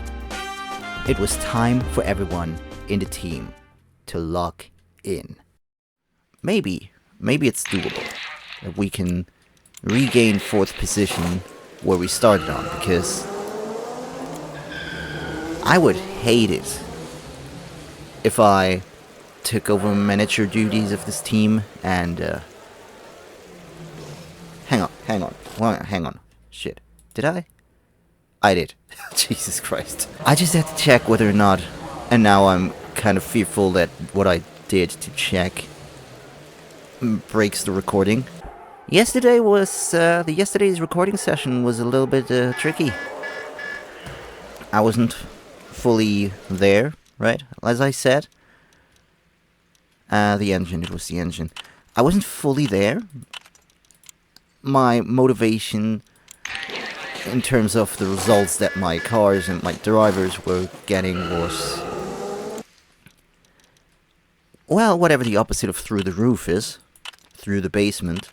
It was time for everyone in the team to lock in. Maybe it's doable that we can regain 4th position where we started on, because I would hate it if I took over manager duties of this team and hang on. Shit. Did I? I did. Jesus Christ. I just had to check whether or not, and now I'm kind of fearful that what I did to check breaks the recording. Yesterday's recording session was a little bit tricky. I wasn't fully there, right? As I said. The engine, it was the engine. I wasn't fully there. My motivation in terms of the results that my cars and my drivers were getting was, well, whatever the opposite of through the roof is. Through the basement.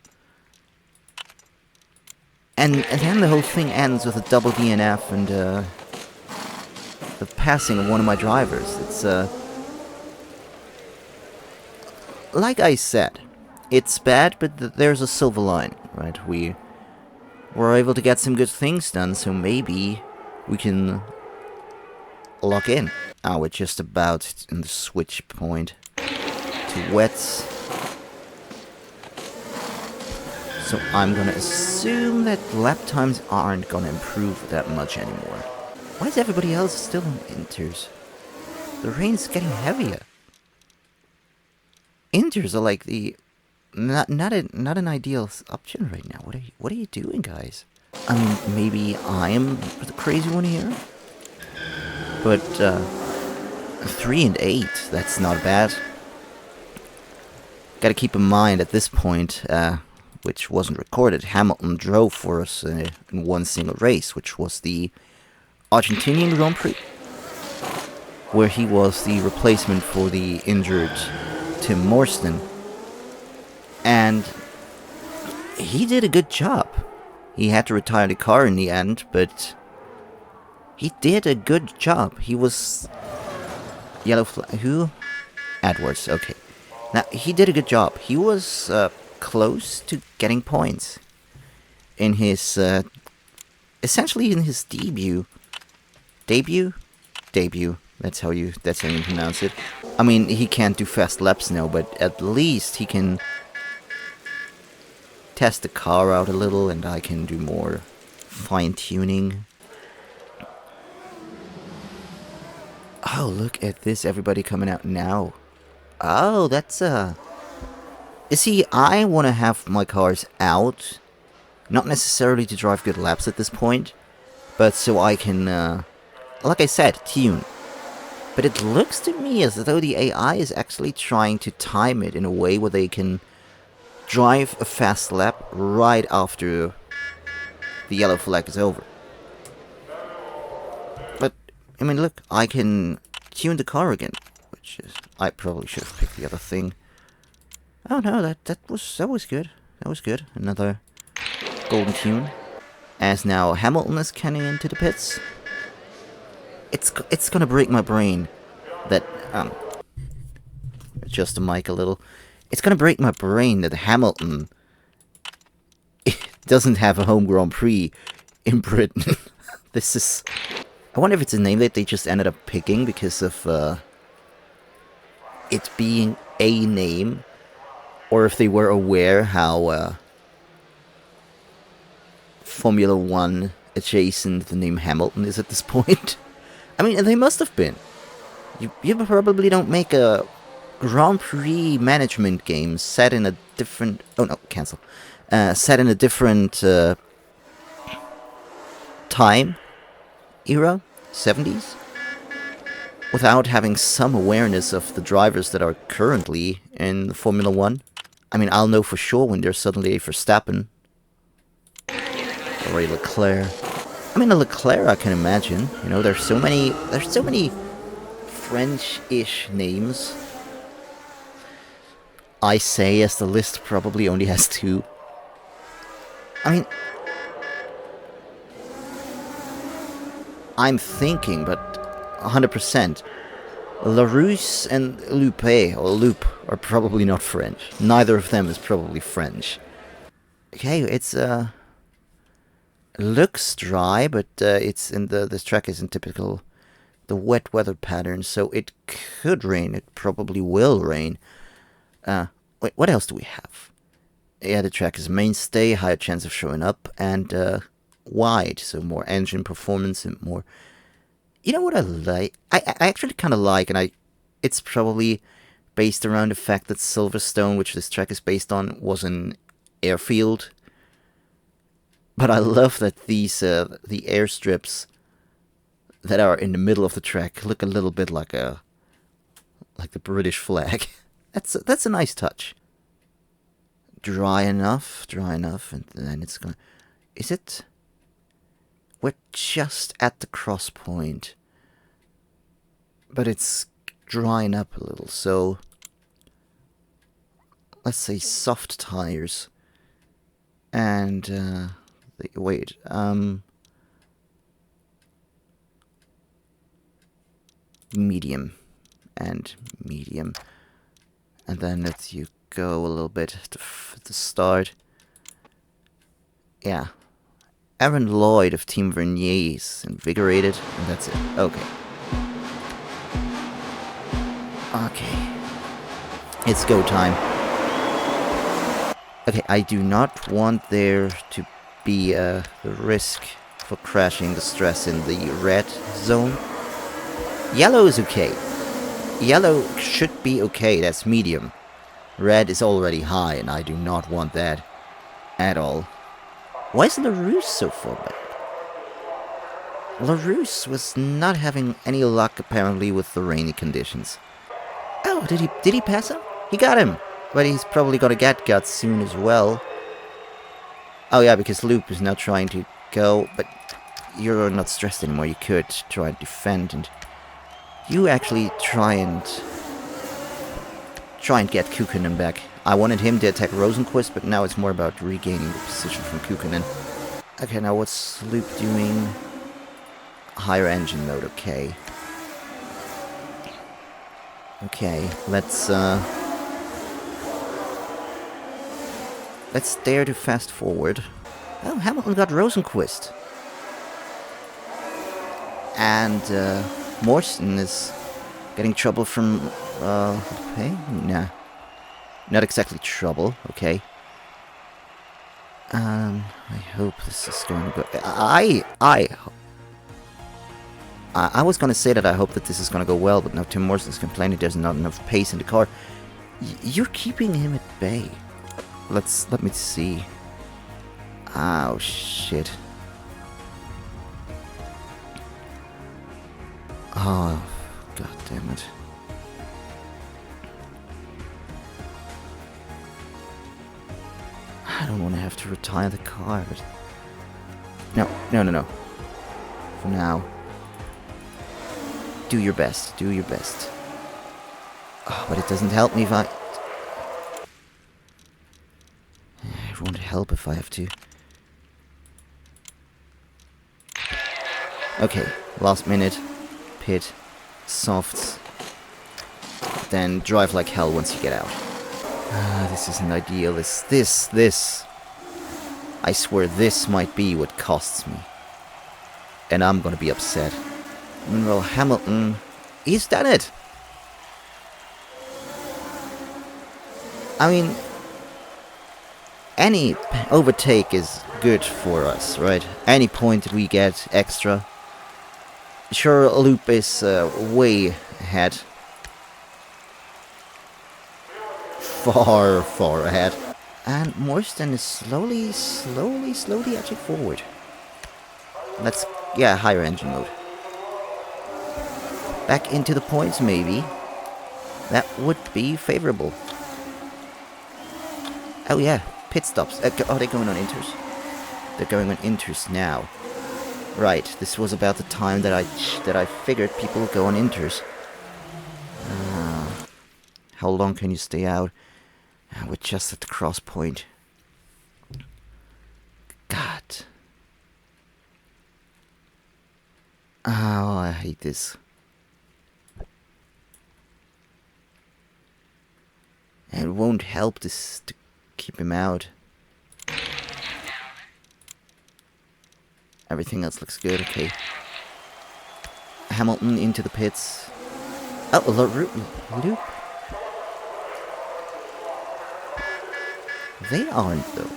And then the whole thing ends with a double DNF and the passing of one of my drivers. It's like I said, it's bad, but there's a silver line, right? We were able to get some good things done, so maybe we can lock in. Oh, we're just about in the switch point to wets. So I'm gonna assume that lap times aren't gonna improve that much anymore. Why is everybody else still on inters? The rain's getting heavier. Inters are like the not an ideal option right now. What are you doing, guys? I mean, maybe I am the crazy one here, but 3 and 8, that's not bad. Gotta keep in mind at this point, which wasn't recorded, Hamilton drove for us in one single race, which was the Argentinian Grand Prix, where he was the replacement for the injured Tim Morstan. And he did a good job. He had to retire the car in the end, but he did a good job. He was yellow flag. Who? Edwards. Okay. Now he did a good job. He was close to getting points in his essentially in his debut. Debut. That's how you pronounce it. I mean, he can't do fast laps now, but at least he can test the car out a little, and I can do more fine-tuning. Oh, look at this, everybody coming out now. Oh, that's You see, I want to have my cars out, not necessarily to drive good laps at this point, but so I can, like I said, tune. But it looks to me as though the AI is actually trying to time it in a way where they can drive a fast lap right after the yellow flag is over. But, I mean, look, I can tune the car again, which is, I probably should have picked the other thing. Oh no, that was good. That was good. Another golden tune. As now Hamilton is coming into the pits. It's gonna break my brain that adjust the mic a little. It's gonna break my brain that Hamilton doesn't have a home Grand Prix in Britain. This is. I wonder if it's a name that they just ended up picking because of it being a name, or if they were aware how Formula 1 adjacent the name Hamilton is at this point. I mean, they must have been. You probably don't make a Grand Prix management game set in a different... Oh no, cancel. Set in a different time era, 70s, without having some awareness of the drivers that are currently in Formula 1. I mean, I'll know for sure when there's suddenly a Verstappen or a Leclerc. I mean, a Leclerc I can imagine. You know, there's so many French-ish names. I say, as the list probably only has 2. I mean, I'm thinking, but 100%. Larousse and Loop are probably not French. Neither of them is probably French. Okay, it's looks dry, but it's in this track is in typical the wet weather pattern, so it could rain. It probably will rain. Wait, what else do we have? Yeah, the track is mainstay, higher chance of showing up, and wide, so more engine performance and more. You know what I like? I actually kind of like, and it's probably based around the fact that Silverstone, which this track is based on, was an airfield. But I love that these the airstrips that are in the middle of the track look a little bit like the British flag. That's a nice touch. Dry enough, and then it's gonna... Is it? We're just at the cross point. But it's drying up a little, so... Let's say soft tires. And, wait, medium. And medium. And then let you go a little bit to start. Yeah. Aaron Lloyd of Team Vernier is invigorated, and that's it. Okay. Okay. It's go time. Okay, I do not want there to be the risk for crashing the stress in the red zone. Yellow is okay. Yellow should be okay, that's medium. Red is already high, and I do not want that at all. Why is LaRousse so far back? LaRousse was not having any luck apparently with the rainy conditions. Oh, did he pass him? He got him! But he's probably gonna get guts soon as well. Oh yeah, because Loop is now trying to go, but you're not stressed anymore. You could try and defend, and you actually try and get Kukkonen back. I wanted him to attack Rosenquist, but now it's more about regaining the position from Kukkonen. Okay, now what's Loop doing? Higher engine mode, okay. Okay, let's dare to fast forward. Oh, Hamilton got Rosenquist. And Morrison is getting trouble from hey? Nah. Not exactly trouble, okay. I hope this is going to go... I was gonna say that I hope that this is gonna go well, but now Tim Morrison's complaining there's not enough pace in the car. You're keeping him at bay. Let me see. Oh, shit. Oh, god damn it. I don't want to have to retire the car, but... No. For now. Do your best. Oh, but it doesn't help me if I... It won't help if I have to. Okay, last minute. Pit. Softs. Then drive like hell once you get out. This isn't ideal. This. I swear this might be what costs me. And I'm gonna be upset. Well, Hamilton, he's done it. I mean, any overtake is good for us, right? Any point that we get extra. Sure, Loop is way ahead. Far ahead. And Morrison is slowly edging forward. Higher engine mode. Back into the points, maybe. That would be favorable. Oh yeah, pit stops. Are they going on inters? They're going on inters now. Right, this was about the time that I figured people would go on inters. How long can you stay out? We're just at the cross point. God. Oh, I hate this. And it won't help this to keep him out. Everything else looks good, okay. Hamilton into the pits. Oh, Loop. They aren't, though.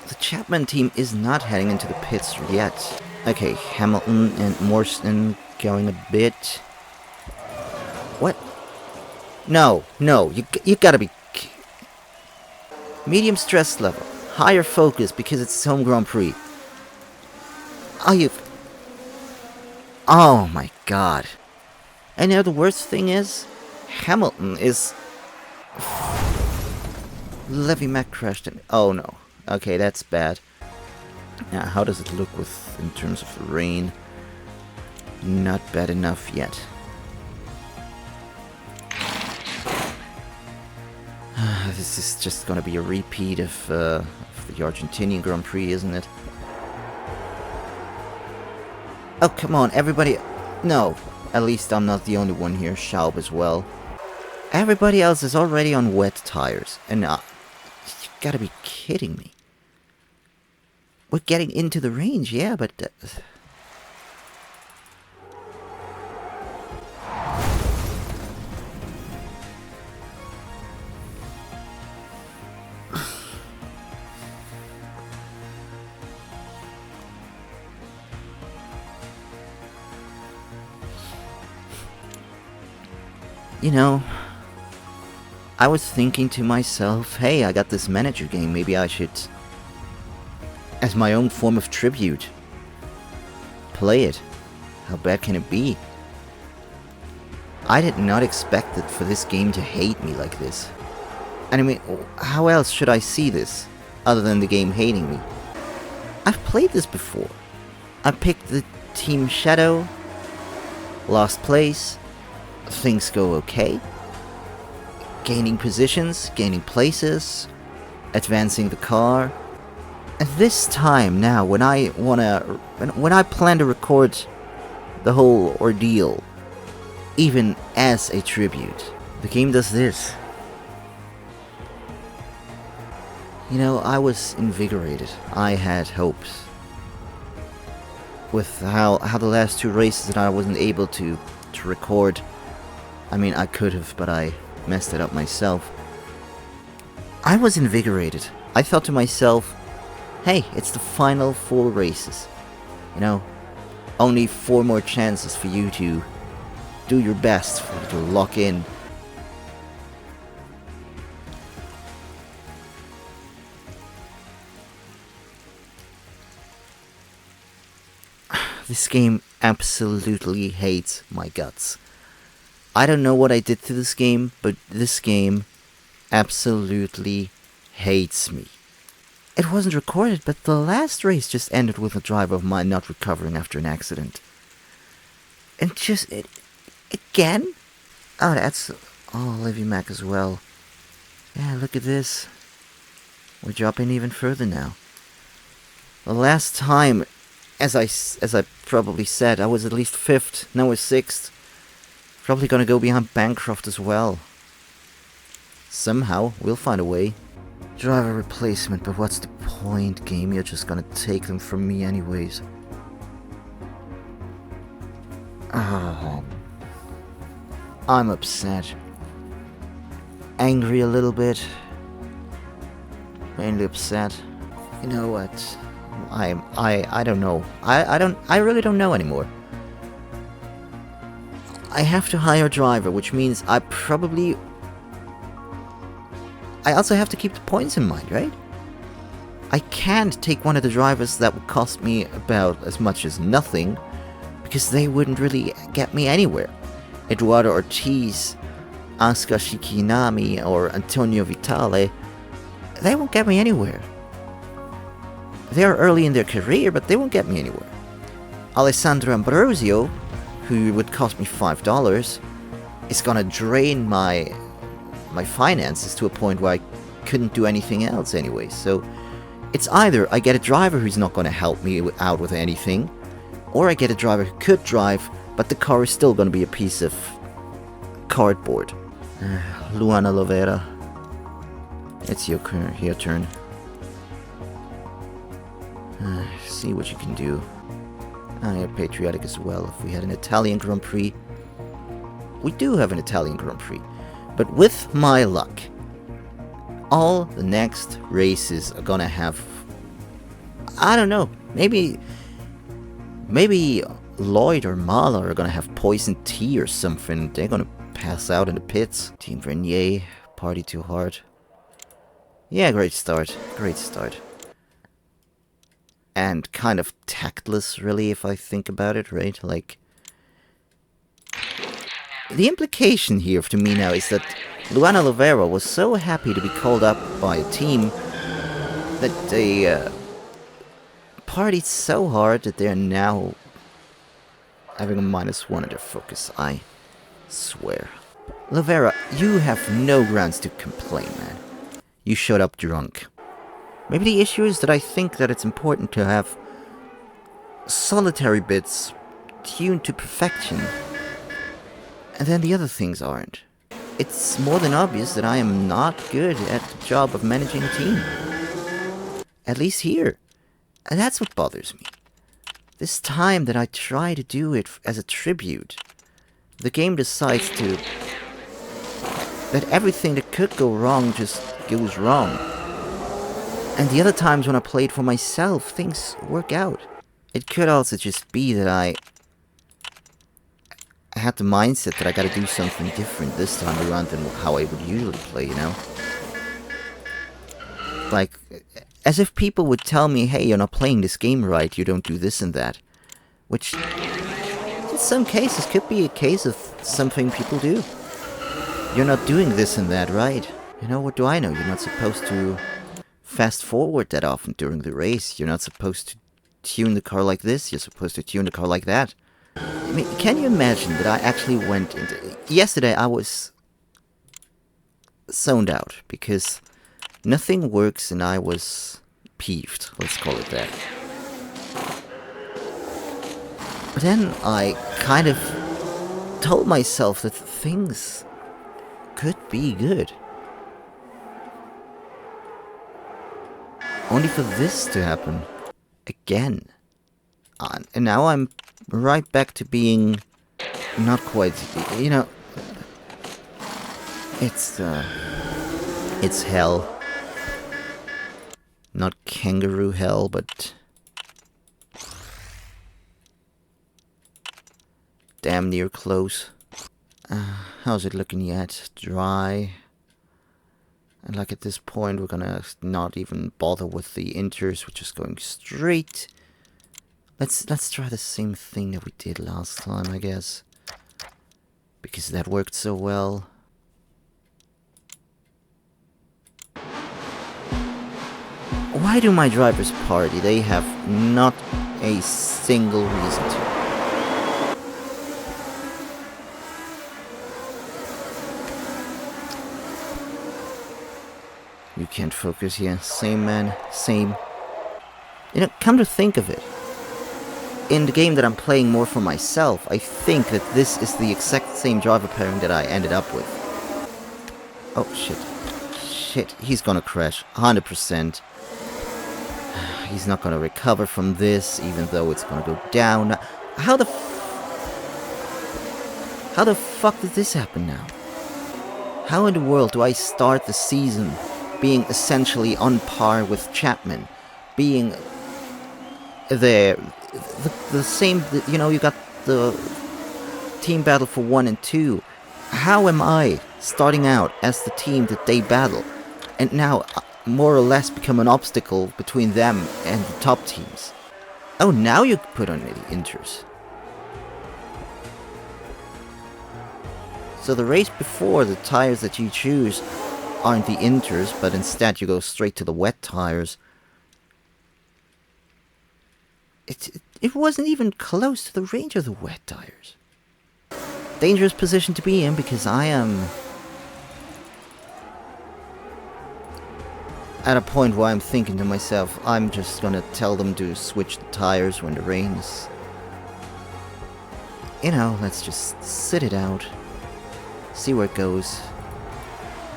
The Chapman team is not heading into the pits yet. Okay, Hamilton and Morrison going a bit... What? No, you gotta be... Medium stress level. Higher focus because it's his home Grand Prix. Oh, Oh my god. And you know the worst thing is? Hamilton is... Levy Mac crashed in... Oh no. Okay, that's bad. Now, how does it look in terms of rain? Not bad enough yet. This is just gonna be a repeat of the Argentinian Grand Prix, isn't it? Oh, come on, everybody... No, at least I'm not the only one here. Schaub as well. Everybody else is already on wet tires. And you gotta be kidding me. We're getting into the range, yeah, but... You know, I was thinking to myself, hey, I got this manager game, maybe I should, as my own form of tribute, play it. How bad can it be? I did not expect it for this game to hate me like this. And I mean, how else should I see this, other than the game hating me? I've played this before. I picked the Team Shadow, lost place, things go okay. Gaining positions, gaining places, advancing the car. And this time now, when I plan to record the whole ordeal, even as a tribute, the game does this. You know, I was invigorated. I had hopes. With how the last two races that I wasn't able to record. I mean, I could have, but I messed it up myself. I was invigorated. I thought to myself, hey, it's the final 4 races. You know, only 4 more chances for you to do your best, for you to lock in. This game absolutely hates my guts. I don't know what I did to this game, but this game absolutely hates me. It wasn't recorded, but the last race just ended with a driver of mine not recovering after an accident. And just, again? Oh, that's, Levy Mac as well. Yeah, look at this. We're dropping even further now. The last time, as I probably said, I was at least 5th, now we're 6th. Probably gonna go behind Bancroft as well. Somehow, we'll find a way. Driver replacement, but what's the point, game? You're just gonna take them from me anyways. Oh, I'm upset. Angry a little bit. Mainly upset. You know what? I don't know. I really don't know anymore. I have to hire a driver, which means I also have to keep the points in mind, right? I can't take one of the drivers that would cost me about as much as nothing, because they wouldn't really get me anywhere. Eduardo Ortiz, Asuka Shikinami, or Antonio Vitale, they won't get me anywhere. They're early in their career, but they won't get me anywhere. Alessandro Ambrosio, who would cost me $5, is gonna drain my finances to a point where I couldn't do anything else anyway. So it's either I get a driver who's not gonna help me out with anything, or I get a driver who could drive, but the car is still gonna be a piece of cardboard. Luana Lovera, it's your turn. See what you can do. I am patriotic as well. If we had an Italian Grand Prix, we do have an Italian Grand Prix, but with my luck, all the next races are gonna have, I don't know, maybe Lloyd or Mala are gonna have poison tea or something. They're gonna pass out in the pits. Team Vernier, party too hard. Yeah, great start. And kind of tactless, really, if I think about it, right? Like, The implication here to me now is that Luana Lovera was so happy to be called up by a team that they partied so hard that they're now having a -1 on their focus. I swear. Lovera, you have no grounds to complain, man. You showed up drunk. Maybe the issue is that I think that it's important to have solitary bits tuned to perfection, and then the other things aren't. It's more than obvious that I am not good at the job of managing a team. At least here. And that's what bothers me. This time that I try to do it as a tribute, the game decides that everything that could go wrong just goes wrong. And the other times when I play it for myself, things work out. It could also just be that I had the mindset that I gotta do something different this time around than how I would usually play, you know? Like, as if people would tell me, hey, you're not playing this game right, you don't do this and that. Which, in some cases, could be a case of something people do. You're not doing this and that right. You know, what do I know? You're not supposed to fast forward that often during the race. You're not supposed to tune the car like this. You're supposed to tune the car like that. I mean, can you imagine that I actually went into... Yesterday I was zoned out because nothing works and I was peeved, let's call it that. But then I kind of told myself that things could be good. Only for this to happen again. And now I'm right back to being not quite, you know, it's hell. Not kangaroo hell, but damn near close. How's it looking yet? Dry. And like at this point we're gonna not even bother with the inters, we're just going straight. Let's try the same thing that we did last time, I guess. Because that worked so well. Why do my drivers party? They have not a single reason to. You can't focus here. Same, man. Same. You know, come to think of it. In the game that I'm playing more for myself, I think that this is the exact same driver pairing that I ended up with. Oh, shit. Shit, he's gonna crash. 100%. He's not gonna recover from this, even though it's gonna go down. How the fuck did this happen now? How in the world do I start the season being essentially on par with Chapman? Being there... The same, you know, you got the team battle for 1 and 2. How am I starting out as the team that they battle, and now more or less become an obstacle between them and the top teams? Oh, now you put on the inters. So the race before, the tires that you choose aren't the inters, but instead you go straight to the wet tires. It wasn't even close to the range of the wet tires. Dangerous position to be in, because I am at a point where I'm thinking to myself, I'm just gonna tell them to switch the tires when the rains. You know, let's just sit it out, see where it goes.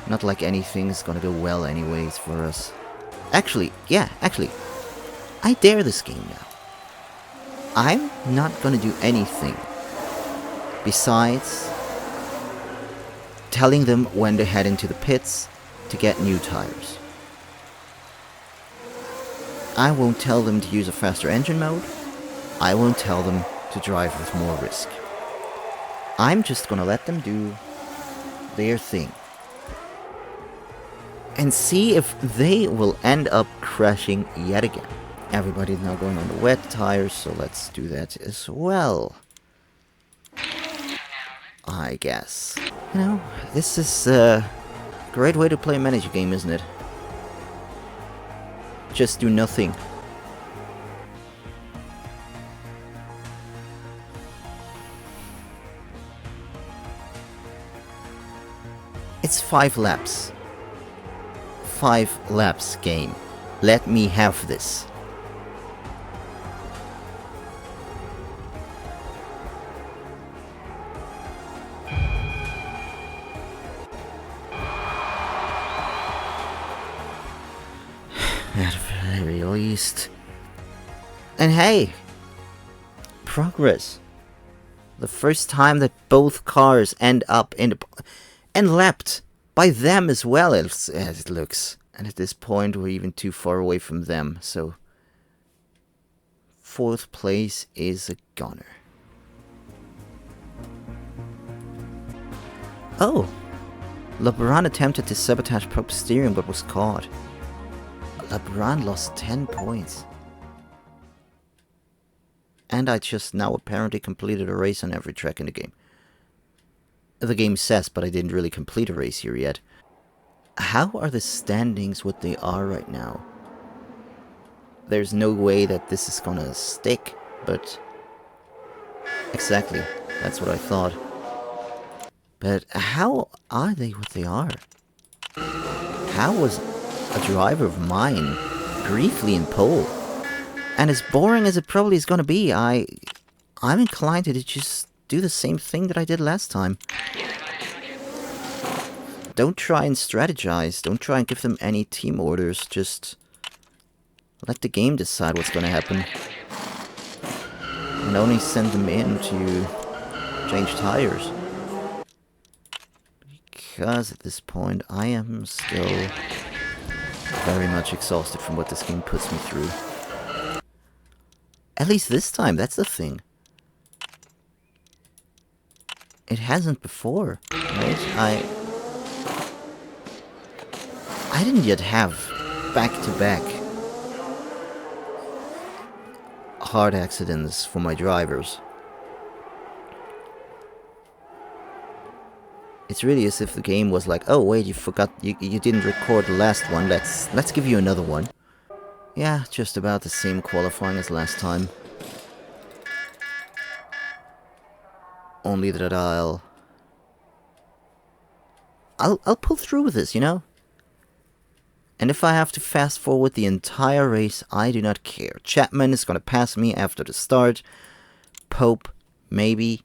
Not like anything's gonna go well anyways for us. Actually, I dare this game now. I'm not gonna do anything besides telling them when to head into the pits to get new tires. I won't tell them to use a faster engine mode. I won't tell them to drive with more risk. I'm just gonna let them do their thing. And see if they will end up crashing yet again. Everybody's now going on the wet tires, so let's do that as well. I guess. You know, this is a great way to play a manager game, isn't it? Just do nothing. It's 5 laps. 5 laps game. Let me have this. At the very least. And hey! Progress. The first time that both cars end up in the... and lapped by them as well, as it looks. And at this point, we're even too far away from them, so... 4th place is a goner. Oh! LeBron attempted to sabotage Pope's steering but was caught. LeBron lost 10 points. And I just now apparently completed a race on every track in the game. The game says, but I didn't really complete a race here yet. How are the standings what they are right now? There's no way that this is gonna stick, but... Exactly, that's what I thought. But how are they what they are? How was a driver of mine briefly in pole? And as boring as it probably is gonna be, I'm inclined to just do the same thing that I did last time. Don't try and strategize. Don't try and give them any team orders. Just let the game decide what's gonna happen. And only send them in to change tires. Because at this point, I am still very much exhausted from what this game puts me through. At least this time, that's the thing. It hasn't before, right? I didn't yet have back-to-back hard accidents for my drivers. It's really as if the game was like, oh wait, you forgot, you didn't record the last one, let's give you another one. Yeah, just about the same qualifying as last time. Only that I'll pull through with this, you know? And if I have to fast forward the entire race, I do not care. Chapman is gonna pass me after the start. Pope, maybe.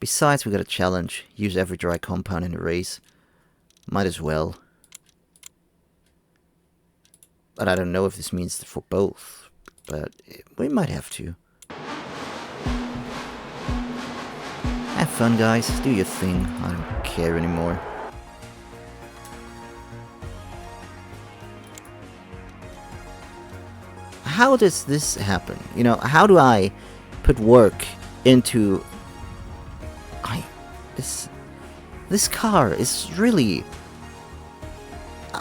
Besides, we got a challenge. Use every dry compound in the race. Might as well. But I don't know if this means for both. But we might have to. Have fun, guys. Do your thing. I don't care anymore. How does this happen? You know, how do I put work into... This car is really...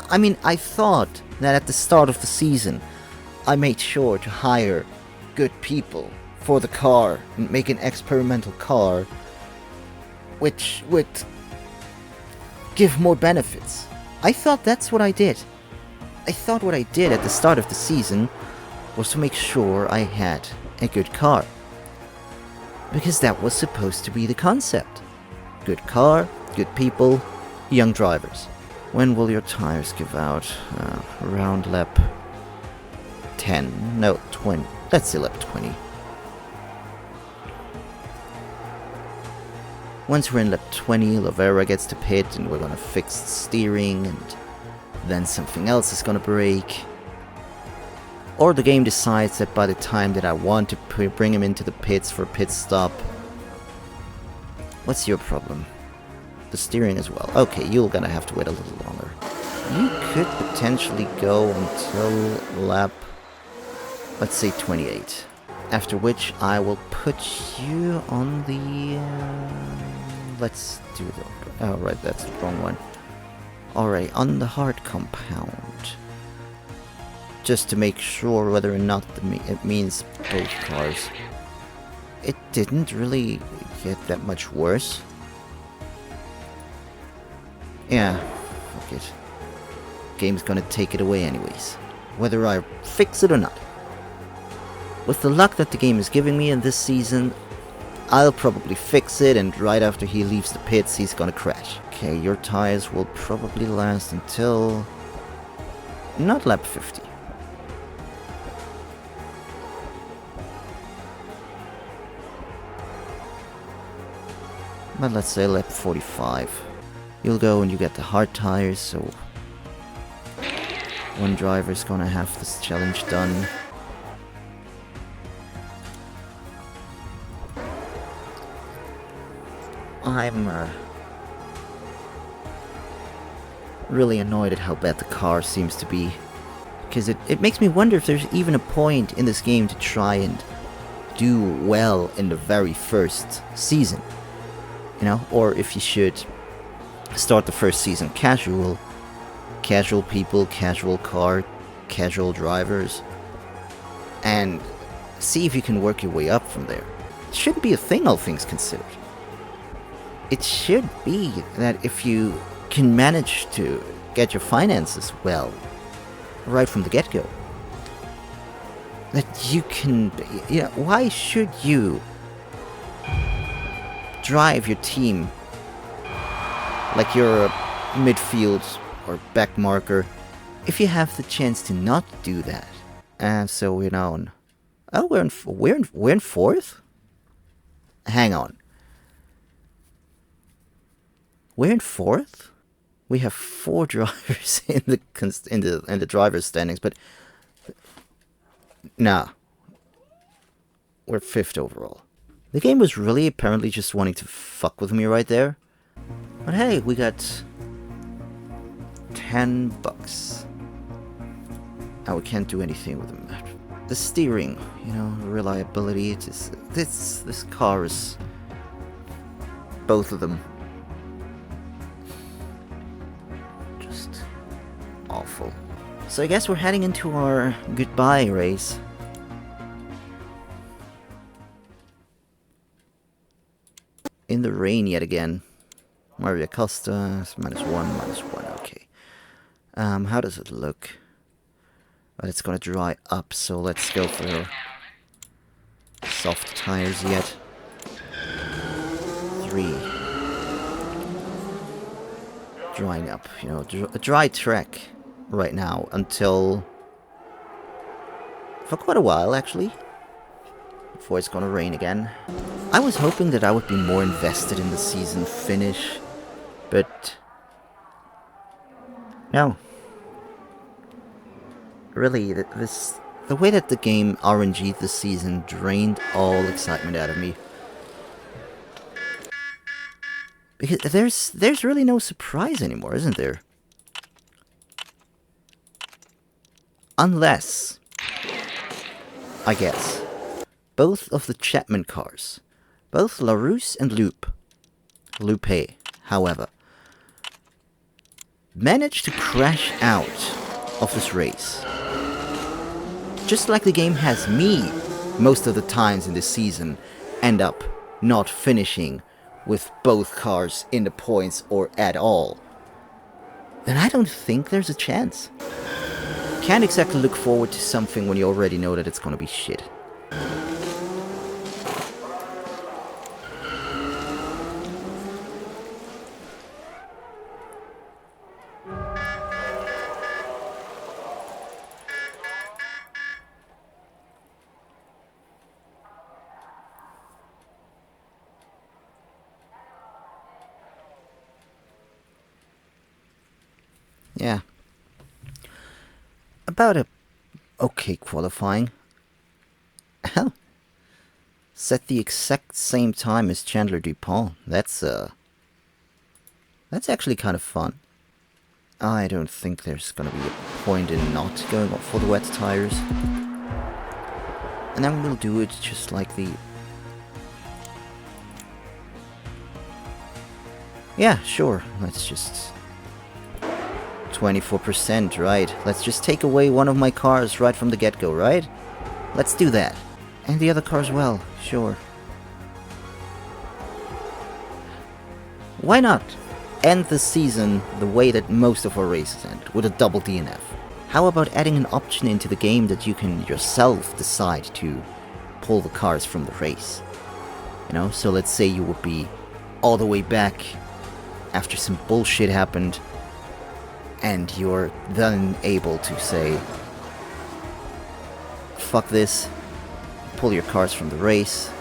I mean, I thought that at the start of the season, I made sure to hire good people for the car and make an experimental car which would give more benefits. I thought that's what I did. I thought what I did at the start of the season was to make sure I had a good car. Because that was supposed to be the concept. Good car, good people, young drivers. When will your tires give out? Around lap 10. No, 20. Let's say lap 20. Once we're in lap 20, Lovera gets to pit and we're gonna fix the steering and then something else is gonna break. Or the game decides that by the time that I want to bring him into the pits for a pit stop. What's your problem? The steering as well. Okay, you're gonna have to wait a little longer. You could potentially go until lap, let's say 28. After which I will put you on the... let's do the... oh right, that's the wrong one. Alright, on the hard compound. Just to make sure whether or not it means both cars. it didn't really get that much worse. Yeah, fuck it. Game's gonna take it away anyways, whether I fix it or not. With the luck that the game is giving me in this season, I'll probably fix it, and right after he leaves the pits, he's gonna crash. Okay, your tires will probably last until... not lap 50. But let's say lap 45. You'll go and you get the hard tires, so... one driver's gonna have this challenge done. I'm really annoyed at how bad the car seems to be. Because it makes me wonder if there's even a point in this game to try and do well in the very first season. You know? Or if you should start the first season casual. Casual people, casual car, casual drivers. And see if you can work your way up from there. It shouldn't be a thing, all things considered. It should be that if you can manage to get your finances well, right from the get-go, that you can, you know, why should you drive your team like you're a midfield or back marker if you have the chance to not do that? And so we're now on, oh, we're in fourth? Hang on. We're in fourth? We have 4 drivers in the drivers' standings, but nah, we're 5th overall. The game was really apparently just wanting to fuck with me right there. But hey, we got $10. Now we can't do anything with them. The steering, you know, reliability. It is this car is both of them. Awful. So I guess we're heading into our goodbye race. In the rain yet again. Maria Costa, -1, okay. How does it look? But it's gonna dry up, so let's go for soft tires yet. 3. Drying up, you know, a dry track right now until for quite a while actually, before it's gonna rain again. I was hoping that I would be more invested in the season finish, but no. Really, the way that the game RNG'd this season drained all excitement out of me. Because there's really no surprise anymore, isn't there? Unless, I guess, both of the Chapman cars, both LaRousse and Lupe, however, managed to crash out of this race. Just like the game has me, most of the times in this season, end up not finishing with both cars in the points or at all, then I don't think there's a chance. Can't exactly look forward to something when you already know that it's gonna be shit. Yeah. About a okay qualifying. Hell. Set the exact same time as Chandler Dupont. That's actually kind of fun. I don't think there's gonna be a point in not going for the wet tires. And then we'll do it just like the... Yeah, sure. Let's just... 24%, right? Let's just take away one of my cars right from the get-go, right? Let's do that. And the other cars, well, sure. why not end the season the way that most of our races end, with a double DNF? How about adding an option into the game that you can yourself decide to pull the cars from the race? You know, so let's say you would be all the way back after some bullshit happened, and you're then able to say, fuck this, pull your cars from the race,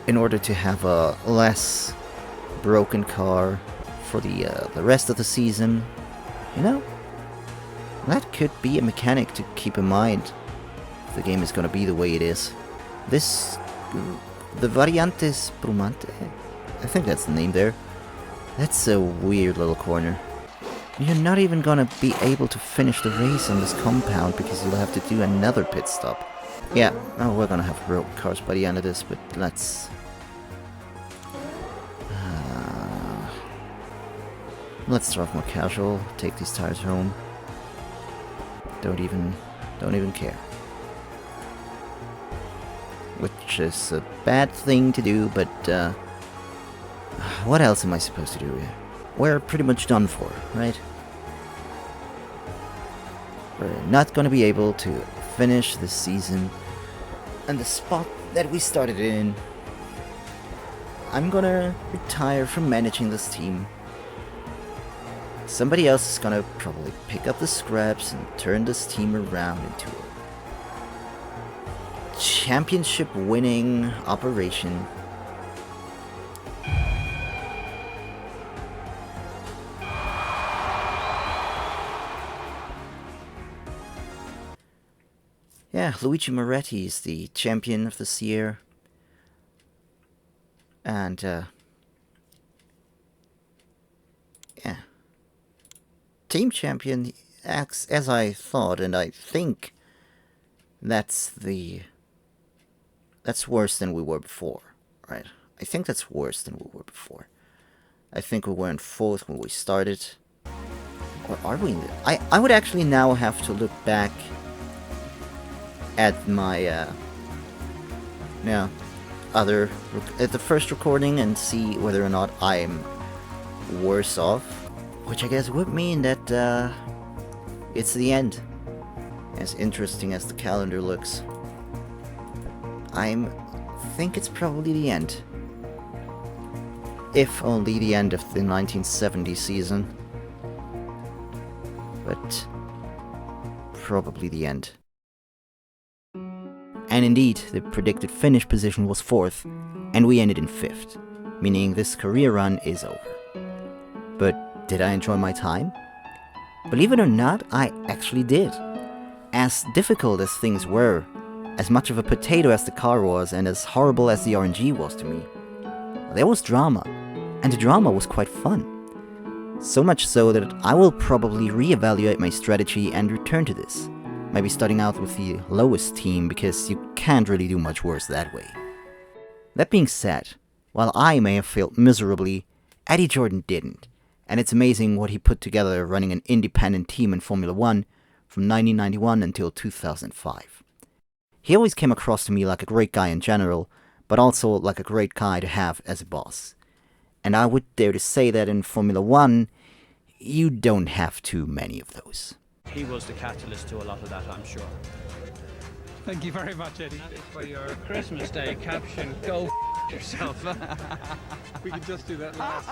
in order to have a less broken car for the rest of the season. You know, that could be a mechanic to keep in mind if the game is gonna be the way it is. This, the Variantes Brumante, I think that's the name there. That's a weird little corner. You're not even gonna be able to finish the race on this compound because you'll have to do another pit stop. Yeah, oh, we're gonna have broken cars by the end of this, but let's... let's drive more casual, take these tires home. Don't even care. Which is a bad thing to do, but what else am I supposed to do here? We're pretty much done for, right? We're not gonna be able to finish this season and the spot that we started in. I'm gonna retire from managing this team. Somebody else is gonna probably pick up the scraps and turn this team around into a championship winning operation. Yeah, Luigi Moretti is the champion of this year. And, yeah. Team champion acts as I thought, and I think that's worse than we were before, right? I think that's worse than we were before. I think we were in 4th when we started. Or are we in the... I would actually now have to look back at my, at the first recording and see whether or not I'm worse off. Which I guess would mean that, it's the end. As interesting as the calendar looks. I think it's probably the end. If only the end of the 1970 season. But probably the end. And indeed, the predicted finish position was 4th, and we ended in 5th, meaning this career run is over. But did I enjoy my time? Believe it or not, I actually did. As difficult as things were, as much of a potato as the car was, and as horrible as the RNG was to me, there was drama, and the drama was quite fun. So much so that I will probably reevaluate my strategy and return to this. Maybe starting out with the lowest team, because you can't really do much worse that way. That being said, while I may have failed miserably, Eddie Jordan didn't, and it's amazing what he put together running an independent team in Formula 1 from 1991 until 2005. He always came across to me like a great guy in general, but also like a great guy to have as a boss. And I would dare to say that in Formula 1, you don't have too many of those. He was the catalyst to a lot of that, I'm sure. Thank you very much, Eddie. That is for your Christmas Day caption, go yourself. We can just do that last.